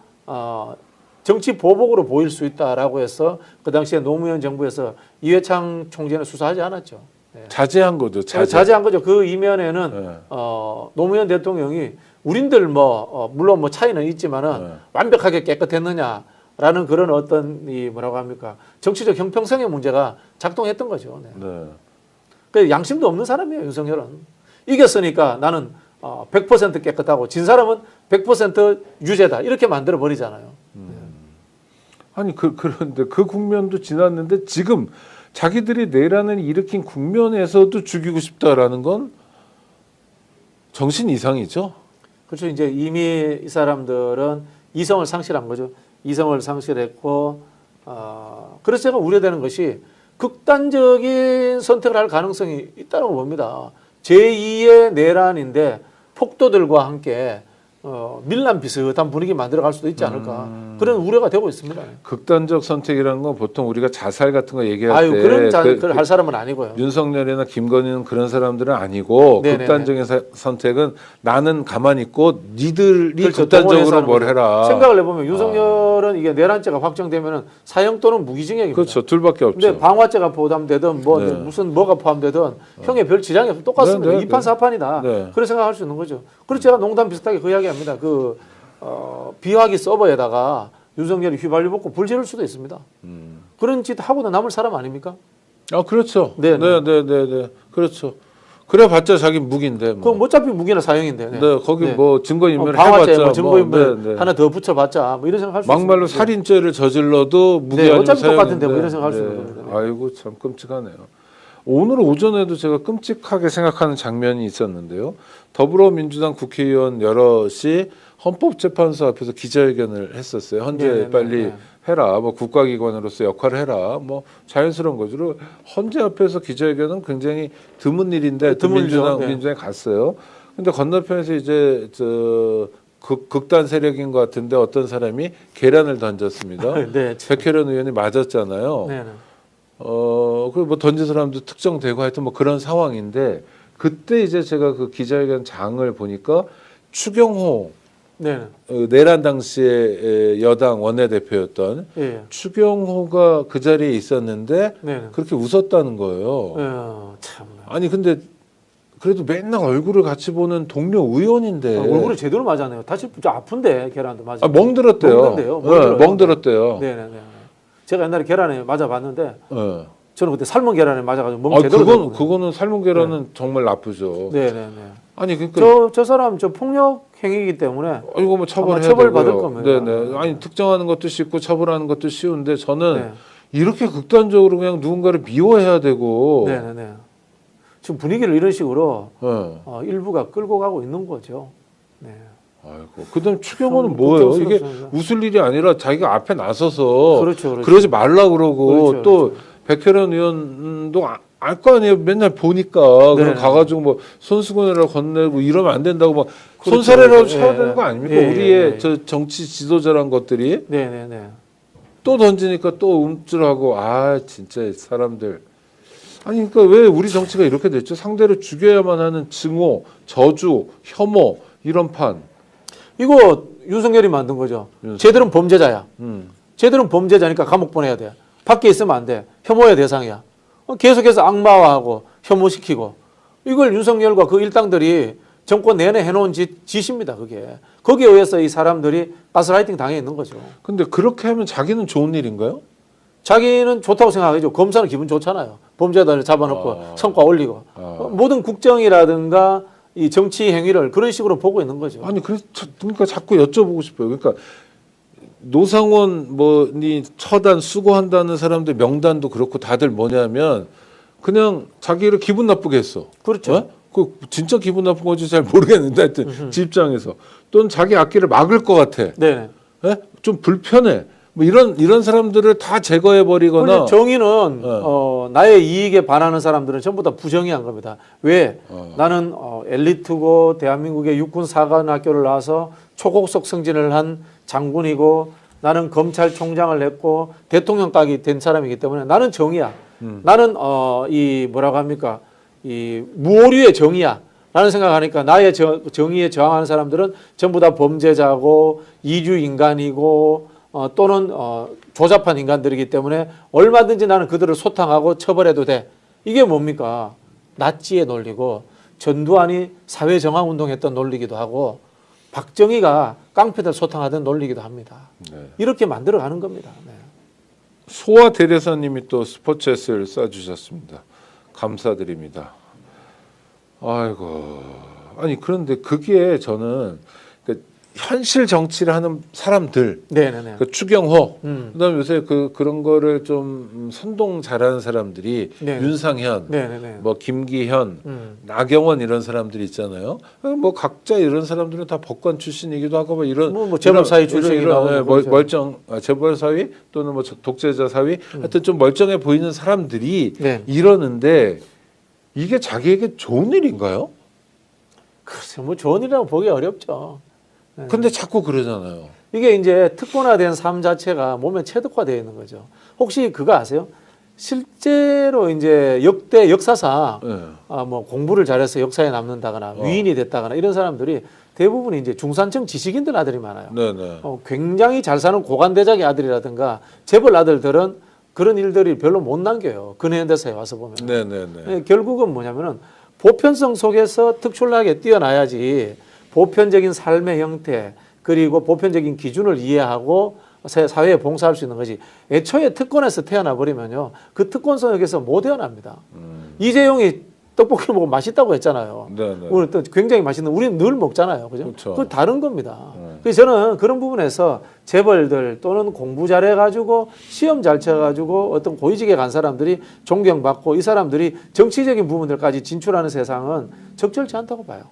정치 보복으로 보일 수 있다라고 해서 그 당시에 노무현 정부에서 이회창 총재는 수사하지 않았죠. 네. 자제한 거죠. 자제한 거죠. 그 이면에는 네. 노무현 대통령이 우린들 물론 뭐 차이는 있지만은 네. 완벽하게 깨끗했느냐라는 그런 어떤 이 뭐라고 합니까 정치적 형평성의 문제가 작동했던 거죠. 네. 네. 그 양심도 없는 사람이에요. 윤석열은 이겼으니까 나는 100% 깨끗하고 진 사람은 100% 유죄다 이렇게 만들어 버리잖아요. 아니 그런데 그 국면도 지났는데 지금 자기들이 내란을 일으킨 국면에서도 죽이고 싶다라는 건 정신 이상이죠. 그렇죠. 이제 이미 이 사람들은 이성을 상실한 거죠. 이성을 상실했고, 그래서 제가 우려되는 것이 극단적인 선택을 할 가능성이 있다고 봅니다. 제2의 내란인데 폭도들과 함께 밀란 비슷한 분위기 만들어갈 수도 있지 않을까 그런 우려가 되고 있습니다. 극단적 선택이라는 건 보통 우리가 자살 같은 거 얘기할 때 그런 그걸 할 사람은 아니고요. 윤석열이나 김건희는 그런 사람들은 아니고 네네네. 극단적인 선택은 나는 가만히 있고 니들이 그렇죠. 극단적으로 뭘 해라. 생각을 해보면 윤석열은 이게 내란죄가 확정되면 사형 또는 무기징역입니다. 그렇죠. 둘밖에 없죠. 근데 방화죄가 포함되든 뭐 네. 무슨 뭐가 포함되든 형에 별 지장이 없어 똑같습니다. 네, 네, 2판 4판이다. 네. 그렇게 생각할 수 있는 거죠. 그래서 제가 농담 비슷하게 그 이야기합니다. 비화기 서버에다가 윤석열이 휘발유 붓고 불 지를 수도 있습니다. 그런 짓 하고도 남을 사람 아닙니까? 그렇죠. 네. 그렇죠. 그래봤자 자기 무기인데. 뭐. 그럼 어차피 무기나 사형인데. 네. 거기 네. 뭐 증거인멸 방화죄, 해봤자 증거인멸 하나 더 붙여봤자 뭐 이런 생각할 수 있습니다. 막말로 살인죄를 저질러도 무기 아니면 어차피 사형인데. 똑같은데 뭐 이런 생각할 수 있는 겁니다. 네. 아이고 참 끔찍하네요. 오늘 오전에도 제가 끔찍하게 생각하는 장면이 있었는데요. 더불어민주당 국회의원 여럿이 헌법재판소 앞에서 기자회견을 했었어요. 헌재 빨리 해라. 뭐 국가기관으로서 역할을 해라. 뭐 자연스러운 거죠. 헌재 앞에서 기자회견은 굉장히 드문 일인데 민주당에 갔어요. 근데 건너편에서 이제 극단 세력인 것 같은데 어떤 사람이 계란을 던졌습니다. 네. 백혜련 의원이 맞았잖아요. 네. 그리고 뭐 던진 사람도 특정되고 하여튼 뭐 그런 상황인데 그때 이제 제가 그 기자회견 장을 보니까 추경호 내란 당시에 여당 원내대표였던 추경호가 그 자리에 있었는데 그렇게 웃었다는 거예요. 참. 아니 근데 그래도 맨날 얼굴을 같이 보는 동료 의원인데 얼굴을 제대로 맞았네요. 다시 아픈데 계란도 맞아. 멍들었대요. 멍들었대요. 네네네. 제가 옛날에 계란에 맞아봤는데 저는 그때 삶은 계란에 맞아가지고 멍 제대로. 그거는 삶은 계란은 정말 나쁘죠. 네네네. 아니 그러니까 저 사람 폭력 행위이기 때문에 이거 뭐 처벌받을 겁니다. 네네. 아니 특정하는 것도 쉽고 처벌하는 것도 쉬운데 저는 이렇게 극단적으로 그냥 누군가를 미워해야 되고. 네네네. 지금 분위기를 이런 식으로 네. 일부가 끌고 가고 있는 거죠. 네. 아이고. 그다음 추경호는 좀 뭐예요? 이게 걱정스럽습니다. 웃을 일이 아니라 자기가 앞에 나서서 그렇죠, 그렇죠. 그러지 말라 그러고 그렇죠, 또 그렇죠. 백혜련 의원도 알 거 아니에요. 맨날 보니까 네. 그럼 가가지고 뭐 손수건이라 건네고 이러면 안 된다고 막 그렇죠, 손사래라도 그렇죠. 쳐야 예, 되는 예. 거 아닙니까? 예, 우리의 예. 저 정치 지도자란 것들이 네네네. 또 던지니까 또 움찔하고 아 진짜 사람들 아니 그러니까 왜 우리 정치가 이렇게 됐죠? 상대를 죽여야만 하는 증오, 저주, 혐오 이런 판. 이거 윤석열이 만든 거죠. 윤석열. 쟤들은 범죄자야. 음. 쟤들은 범죄자니까 감옥 보내야 돼. 밖에 있으면 안 돼. 혐오의 대상이야. 계속해서 악마화하고 혐오시키고 이걸 윤석열과 그 일당들이 정권 내내 해놓은 짓입니다. 그게. 거기에 의해서 이 사람들이 가스라이팅 당해 있는 거죠. 근데 그렇게 하면 자기는 좋은 일인가요? 자기는 좋다고 생각하죠. 검사는 기분 좋잖아요. 범죄자를 잡아놓고 성과 올리고. 모든 국정이라든가 이 정치 행위를 그런 식으로 보고 있는 거죠. 아니 그러니까 자꾸 여쭤보고 싶어요. 그러니까 노상원 뭐니 처단 수고한다는 사람들 명단도 그렇고 다들 뭐냐면 그냥 자기를 기분 나쁘게 했어. 그렇죠. 어? 그 진짜 기분 나쁜 건지 잘 모르겠는데 하여튼 지 입장에서 또는 자기 앞길을 막을 것 같아. 네. 예? 좀 불편해. 뭐 이런 사람들을 다 제거해 버리거나. 정의는 나의 이익에 반하는 사람들은 전부 다 부정의한 겁니다. 왜? 나는 엘리트고 대한민국의 육군 사관학교를 나와서 초고속 승진을 한 장군이고 나는 검찰총장을 했고 대통령까지 된 사람이기 때문에 나는 정의야. 나는 이 뭐라고 합니까? 이 무오류의 정의야. 라는 생각하니까 나의 정의에 저항하는 사람들은 전부 다 범죄자고 이주 인간이고 또는 조잡한 인간들이기 때문에 얼마든지 나는 그들을 소탕하고 처벌해도 돼. 이게 뭡니까? 나치의 논리고 전두환이 사회정황운동했던 논리기도 하고 박정희가 깡패들 소탕하던 논리기도 합니다. 네. 이렇게 만들어가는 겁니다. 네. 소아 대대사님이 또 스포츠S를 쏴주셨습니다. 감사드립니다. 아이고 아니 그런데 그게 저는 현실 정치를 하는 사람들, 네네네. 그 추경호, 그다음에 요새 그런 거를 좀 선동 잘하는 사람들이 네네. 윤상현, 네네네. 뭐 김기현, 나경원 이런 사람들이 있잖아요. 뭐 각자 이런 사람들은 다 법관 출신이기도 하고 뭐 이런 뭐 재벌 사위 출신이기도 하고 이런 그렇죠. 멀쩡 재벌 사위 또는 뭐 독재자 사위 하여튼 좀 멀쩡해 보이는 사람들이 네. 이러는데 이게 자기에게 좋은 일인가요? 글쎄 뭐 좋은 일이라고 보기 어렵죠. 근데 자꾸 그러잖아요. 이게 이제 특권화된 삶 자체가 몸에 체득화되어 있는 거죠. 혹시 그거 아세요? 실제로 이제 역사상 네. 뭐 공부를 잘해서 역사에 남는다거나 위인이 됐다거나 이런 사람들이 대부분 이제 중산층 지식인들 아들이 많아요. 네네. 굉장히 잘 사는 고관대작의 아들이라든가 재벌 아들들은 그런 일들이 별로 못 남겨요. 근현대사에 와서 보면. 네네네. 결국은 뭐냐면은 보편성 속에서 특출나게 뛰어나야지 보편적인 삶의 형태 그리고 보편적인 기준을 이해하고 사회에 봉사할 수 있는 거지. 애초에 특권에서 태어나 버리면요. 그 특권 속에서 못 태어납니다. 이재용이 떡볶이 먹으면 맛있다고 했잖아요. 네네. 오늘 또 굉장히 맛있는 우리는 늘 먹잖아요. 그죠? 그렇죠. 그 다른 겁니다. 그래서 저는 그런 부분에서 재벌들 또는 공부 잘해가지고 시험 잘 쳐가지고 어떤 고위직에 간 사람들이 존경받고 이 사람들이 정치적인 부분들까지 진출하는 세상은 적절치 않다고 봐요.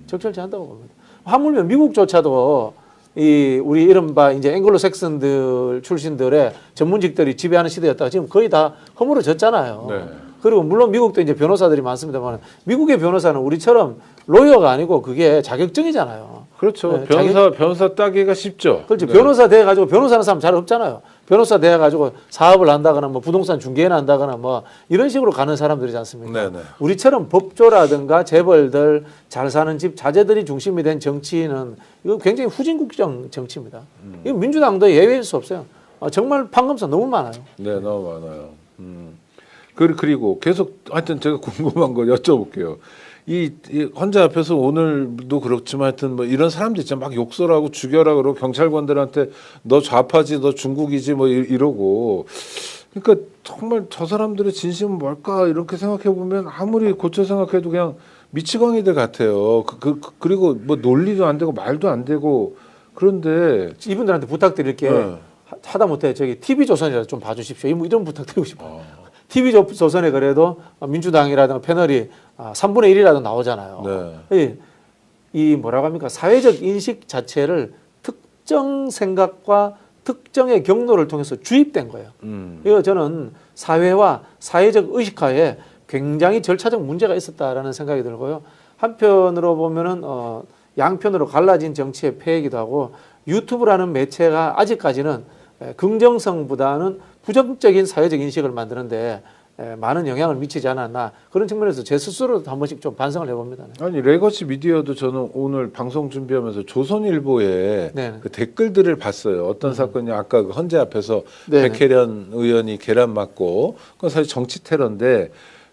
적절치 않다고 봅니다. 하물며 미국조차도 이 우리 이른바 이제 앵글로색슨들 출신들의 전문직들이 지배하는 시대였다가 지금 거의 다 허물어졌잖아요. 네. 그리고 물론 미국도 이제 변호사들이 많습니다만 미국의 변호사는 우리처럼 로이어가 아니고 그게 자격증이잖아요. 그렇죠. 네, 변호사 따기가 쉽죠. 그렇죠. 네. 변호사 돼가지고 변호사는 사람 잘 없잖아요. 변호사 돼가지고 사업을 한다거나 뭐 부동산 중개를 한다거나 뭐 이런 식으로 가는 사람들이지 않습니까? 네네. 우리처럼 법조라든가 재벌들 잘 사는 집 자제들이 중심이 된 정치는 이거 굉장히 후진국적 정치입니다. 이거 민주당도 예외일 수 없어요. 정말 판검사 너무 많아요. 네, 너무 많아요. 그리고 계속 하여튼 제가 궁금한 거 여쭤볼게요. 이 헌재 앞에서 오늘도 그렇지만 하여튼 뭐 이런 사람들 있잖아. 막 욕설하고 죽여라 그러고 경찰관들한테 너 좌파지, 너 중국이지 뭐 이러고. 그러니까 정말 저 사람들의 진심은 뭘까 이렇게 생각해 보면 아무리 고쳐 생각해도 그냥 미치광이들 같아요. 그리고 뭐 논리도 안 되고 말도 안 되고 그런데 이분들한테 부탁드릴 게 네. 하다못해 저기 TV조선이라도 좀 봐주십시오. 뭐 이런 부탁드리고 싶어요. TV조선에 그래도 민주당이라든가 패널이 3분의 1이라도 나오잖아요. 네. 이 뭐라고 합니까? 사회적 인식 자체를 특정 생각과 특정의 경로를 통해서 주입된 거예요. 이거 저는 사회와 사회적 의식화에 굉장히 절차적 문제가 있었다라는 생각이 들고요. 한편으로 보면은 양편으로 갈라진 정치의 폐해이기도 하고 유튜브라는 매체가 아직까지는 긍정성보다는 부정적인 사회적 인식을 만드는데 많은 영향을 미치지 않았나 그런 측면에서 제 스스로도 한 번씩 좀 반성을 해봅니다. 아니 레거시 미디어도 저는 오늘 방송 준비하면서 조선일보에 네네. 그 댓글들을 봤어요. 어떤 사건이 아까 그 헌재 앞에서 네네. 백혜련 의원이 계란 맞고 그건 사실 정치 테러인데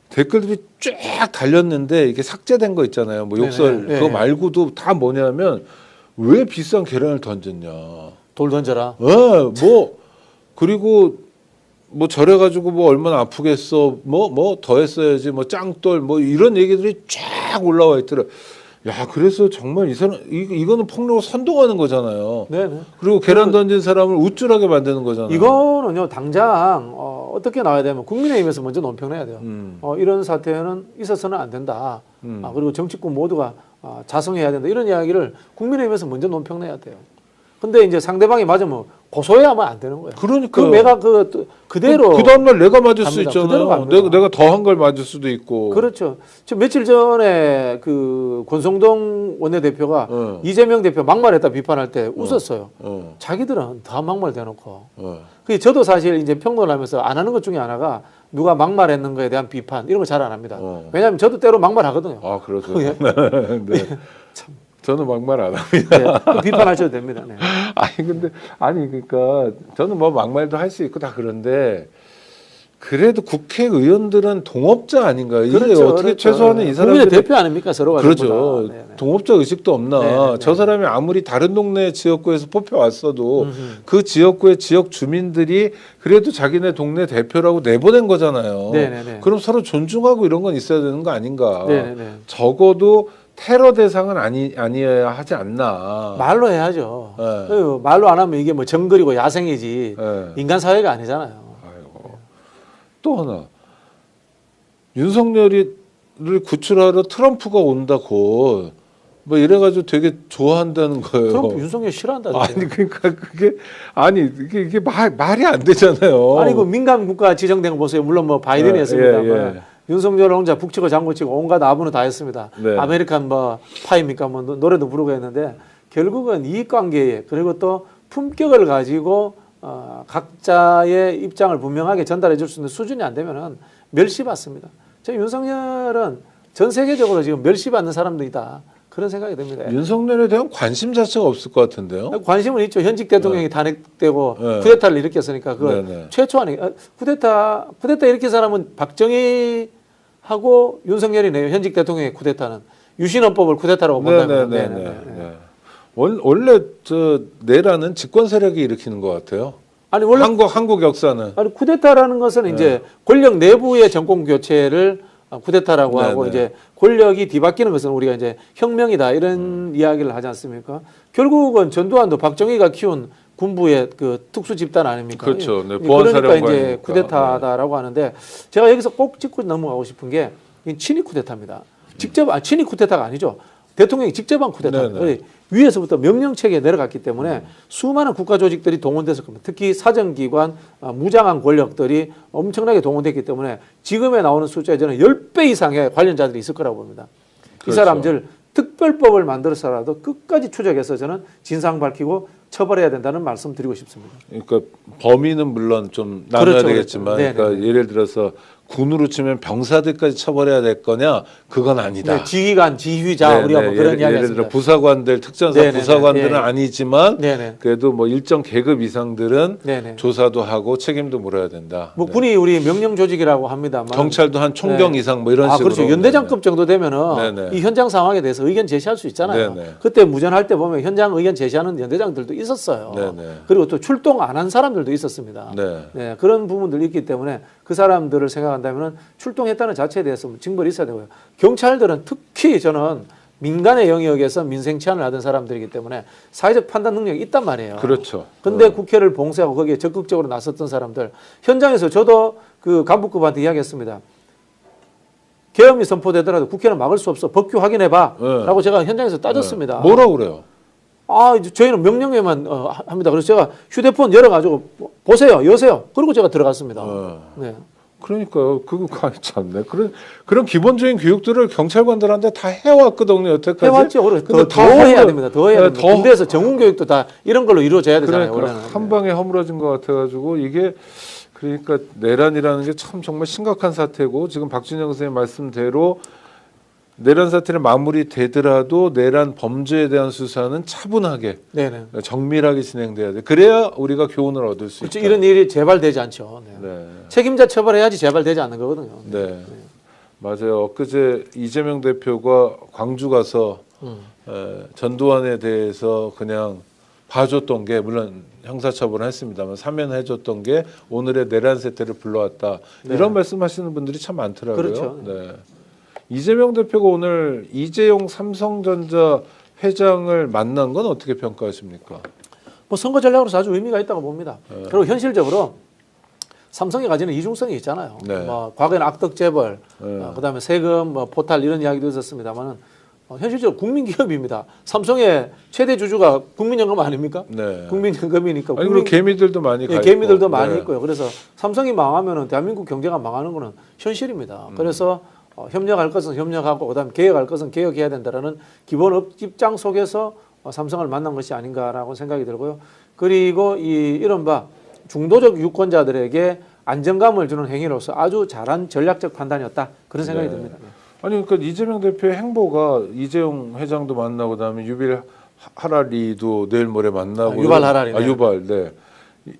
댓글들이 쫙 달렸는데 이게 삭제된 거 있잖아요. 뭐 욕설 네네. 그거 네. 말고도 다 뭐냐면 왜 비싼 계란을 던졌냐. 돌 던져라. 뭐 그리고 뭐 저래가지고 뭐 얼마나 아프겠어 뭐 더 했어야지 뭐 짱돌 뭐 이런 얘기들이 쫙 올라와 있더라. 야 그래서 정말 이 사람 이거는 폭력을 선동하는 거잖아요. 네네. 그리고 계란 던진 사람을 우쭐하게 만드는 거잖아요. 이거는요 당장 어떻게 나와야 되면 국민의힘에서 먼저 논평해야 돼요. 이런 사태는 있어서는 안 된다. 그리고 정치권 모두가 자성해야 된다. 이런 이야기를 국민의힘에서 먼저 논평내야 돼요. 근데 이제 상대방이 맞으면 고소해야 하면 안 되는 거예요. 그러니까 그 내가 그대로 그 다음날 내가 맞을 수 갑니다. 그대로 있잖아요. 갑니다. 내가 더한 걸 맞을 수도 있고. 그렇죠. 지금 며칠 전에 그 권성동 원내대표가 어. 이재명 대표 막말했다 비판할 때 웃었어요. 어. 자기들은 다 막말 대놓고. 어. 그 저도 사실 이제 평론을 하면서 안 하는 것 중에 하나가 누가 막말했는 거에 대한 비판 이런 거 잘 안 합니다. 왜냐하면 저도 때로 막말하거든요. 아 그러세요. 예. 네. 저는 막말 안 합니다. 네, 비판하셔도 됩니다. 네. 아니 그러니까 저는 뭐 막말도 할 수 있고 다 그런데 그래도 국회의원들은 동업자 아닌가요? 이게 그렇죠, 어떻게 그렇죠. 최소한은 이 사람들이 국민의 대표 아닙니까 서로가 그렇죠. 전부 다. 네, 네. 동업자 의식도 없나? 네, 네. 저 사람이 아무리 다른 동네 지역구에서 뽑혀왔어도 그 지역구의 지역 주민들이 그래도 자기네 동네 대표라고 내보낸 거잖아요. 네, 네, 네. 그럼 서로 존중하고 이런 건 있어야 되는 거 아닌가? 네, 네, 네. 적어도 테러 대상은 아니어야 하지 않나. 말로 해야죠. 네. 말로 안 하면 이게 뭐 정글이고 야생이지 네. 인간 사회가 아니잖아요. 아이고. 또 하나 윤석열이를 구출하러 트럼프가 온다고 뭐 이래가지고 되게 좋아한다는 거예요. 트럼프 윤석열 싫어한다던데. 아니 그러니까 이게 말이 안 되잖아요. 아니 그 민감 국가 지정된 거 보세요. 물론 뭐 바이든이 했습니다만 예. 윤석열 혼자 북치고 장구치고 온갖 아부는 다 했습니다. 네. 아메리칸 뭐 파입니까 뭐 노래도 부르고 했는데 결국은 이익관계에 그리고 또 품격을 가지고 각자의 입장을 분명하게 전달해 줄 수 있는 수준이 안 되면은 멸시받습니다. 저 윤석열은 전 세계적으로 지금 멸시받는 사람들이다. 그런 생각이 듭니다. 윤석열에 대한 관심 자체가 없을 것 같은데요. 관심은 있죠. 현직 대통령이 탄핵되고 네. 쿠데타를 일으켰으니까 그거 네. 최초 아니 쿠데타 일으킨 사람은 박정희하고 윤석열이네요. 현직 대통령의 쿠데타는 유신헌법을 쿠데타라고 본다면. 네. 원래 저 내라는 집권 세력이 일으키는 것 같아요. 아니 원래 한국 역사는 아니 쿠데타라는 것은 이제 권력 내부의 정권 교체를 쿠데타라고 하고 네네. 이제 권력이 뒤바뀌는 것은 우리가 이제 혁명이다 이런 이야기를 하지 않습니까? 결국은 전두환도 박정희가 키운 군부의 그 특수 집단 아닙니까? 그렇죠. 네, 그러니까 보안사령관이니까. 이제 쿠데타다라고 하는데 제가 여기서 꼭 짚고 넘어가고 싶은 게 친위 쿠데타입니다. 직접 친위 쿠데타가 아니죠. 대통령이 직접 한 쿠데타입니다. 네네. 위에서부터 명령 체계에 내려갔기 때문에 수많은 국가 조직들이 동원돼서 특히 사정기관, 무장한 권력들이 엄청나게 동원됐기 때문에 지금에 나오는 숫자에 저는 10배 이상의 관련자들이 있을 거라고 봅니다. 그렇죠. 이 사람들 특별법을 만들어서라도 끝까지 추적해서 저는 진상 밝히고 처벌해야 된다는 말씀 드리고 싶습니다. 그러니까 범인은 물론 좀 나눠야 그렇죠, 되겠지만 그렇죠. 그러니까 예를 들어서 군으로 치면 병사들까지 처벌해야 될 거냐 그건 아니다. 네, 지휘관, 지휘자 우리가 뭐 그런 이야기 예를 들어 했습니다. 부사관들 특전사 네네네. 부사관들은 네. 아니지만 네네. 그래도 뭐 일정 계급 이상들은 네네. 조사도 하고 책임도 물어야 된다. 뭐 네. 군이 우리 명령 조직이라고 합니다만 경찰도 한 총경 네. 이상 뭐 이런 식으로. 그렇죠. 연대장급 정도 되면은 네네. 이 현장 상황에 대해서 의견 제시할 수 있잖아요. 네네. 그때 무전할 때 보면 현장 의견 제시하는 연대장들도 있었어요. 네네. 그리고 또 출동 안 한 사람들도 있었습니다. 네. 그런 부분들이 있기 때문에 그 사람들을 생각한다면 출동했다는 자체에 대해서 징벌이 있어야 되고요. 경찰들은 특히 저는 민간의 영역에서 민생 치안을 하던 사람들이기 때문에 사회적 판단 능력이 있단 말이에요. 그렇죠. 근데 국회를 봉쇄하고 거기에 적극적으로 나섰던 사람들 현장에서 저도 그 간부급한테 이야기했습니다. 계엄이 선포되더라도 국회는 막을 수 없어. 법규 확인해봐. 네. 라고 제가 현장에서 따졌습니다. 뭐라고 그래요? 이제 저희는 명령에만 합니다. 그래서 제가 휴대폰 열어가지고 보세요, 여세요. 그리고 제가 들어갔습니다. 네. 그러니까요. 그거 참네. 그런 기본적인 교육들을 경찰관들한테 다 해왔거든요. 여태까지. 해왔죠. 근데 더 해야 됩니다. 더 해야 네, 됩니다. 군대에서 정문 교육도 다 이런 걸로 이루어져야 되잖아요. 그러니까 원래는. 한 방에 허물어진 것 같아가지고 이게 그러니까 내란이라는 게 참 정말 심각한 사태고 지금 박준영 선생님 말씀대로 내란 사태를 마무리되더라도 내란 범죄에 대한 수사는 차분하게 네네. 정밀하게 진행돼야 돼. 그래야 우리가 교훈을 얻을 수 그렇죠. 있다. 이런 일이 재발되지 않죠. 네. 네. 책임자 처벌해야지 재발되지 않는 거거든요. 네. 맞아요. 엊그제 이재명 대표가 광주 가서 전두환에 대해서 그냥 봐줬던 게 물론 형사처벌은 했습니다만 사면해줬던 게 오늘의 내란 사태를 불러왔다. 네. 이런 말씀하시는 분들이 참 많더라고요. 그렇죠. 네. 이재명 대표가 오늘 이재용 삼성전자 회장을 만난 건 어떻게 평가하십니까? 뭐 선거 전략으로서 아주 의미가 있다고 봅니다. 그리고 현실적으로 삼성이 가지는 이중성이 있잖아요. 네. 뭐 과거에는 악덕 재벌, 네. 그다음에 세금, 뭐 포탈 이런 이야기도 있었습니다만은 현실적으로 국민 기업입니다. 삼성의 최대 주주가 국민연금 아닙니까? 네. 국민연금이니까. 아니 그리고 개미들도 많이 가 있고. 개미들도 많이 네. 있고요. 그래서 삼성이 망하면은 대한민국 경제가 망하는 거는 현실입니다. 그래서 협력할 것은 협력하고 그다음에 개혁할 것은 개혁해야 된다라는 기본 입장 속에서 삼성을 만난 것이 아닌가라고 생각이 들고요. 그리고 이 이른바 중도적 유권자들에게 안정감을 주는 행위로서 아주 잘한 전략적 판단이었다. 그런 생각이 네. 듭니다. 아니 그러니까 이재명 대표의 행보가 이재용 회장도 만나고 그다음에 유빌 하라리도 내일 모레 만나고 유발 하라리. 유발 네.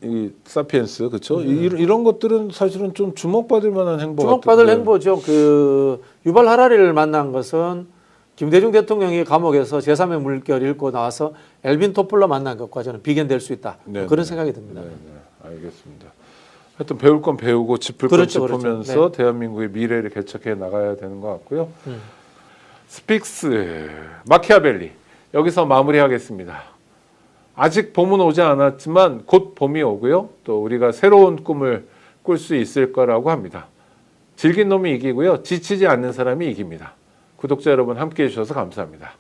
이 사피엔스 그렇죠. 이런 것들은 사실은 좀 주목받을 만한 행보 주목받을 같은데. 행보죠. 그 유발 하라리를 만난 것은 김대중 대통령이 감옥에서 제3의 물결 읽고 나와서 엘빈 토플러 만난 것과 저는 비견될 수 있다. 네, 그런 네. 생각이 듭니다. 네, 네. 알겠습니다. 하여튼 배울 건 배우고 짚을 그렇죠, 건 그렇죠. 짚으면서 대한민국의 미래를 개척해 나가야 되는 것 같고요. 스픽스 마키아벨리 여기서 마무리하겠습니다. 아직 봄은 오지 않았지만 곧 봄이 오고요. 또 우리가 새로운 꿈을 꿀 수 있을 거라고 합니다. 즐긴 놈이 이기고요. 지치지 않는 사람이 이깁니다. 구독자 여러분 함께해 주셔서 감사합니다.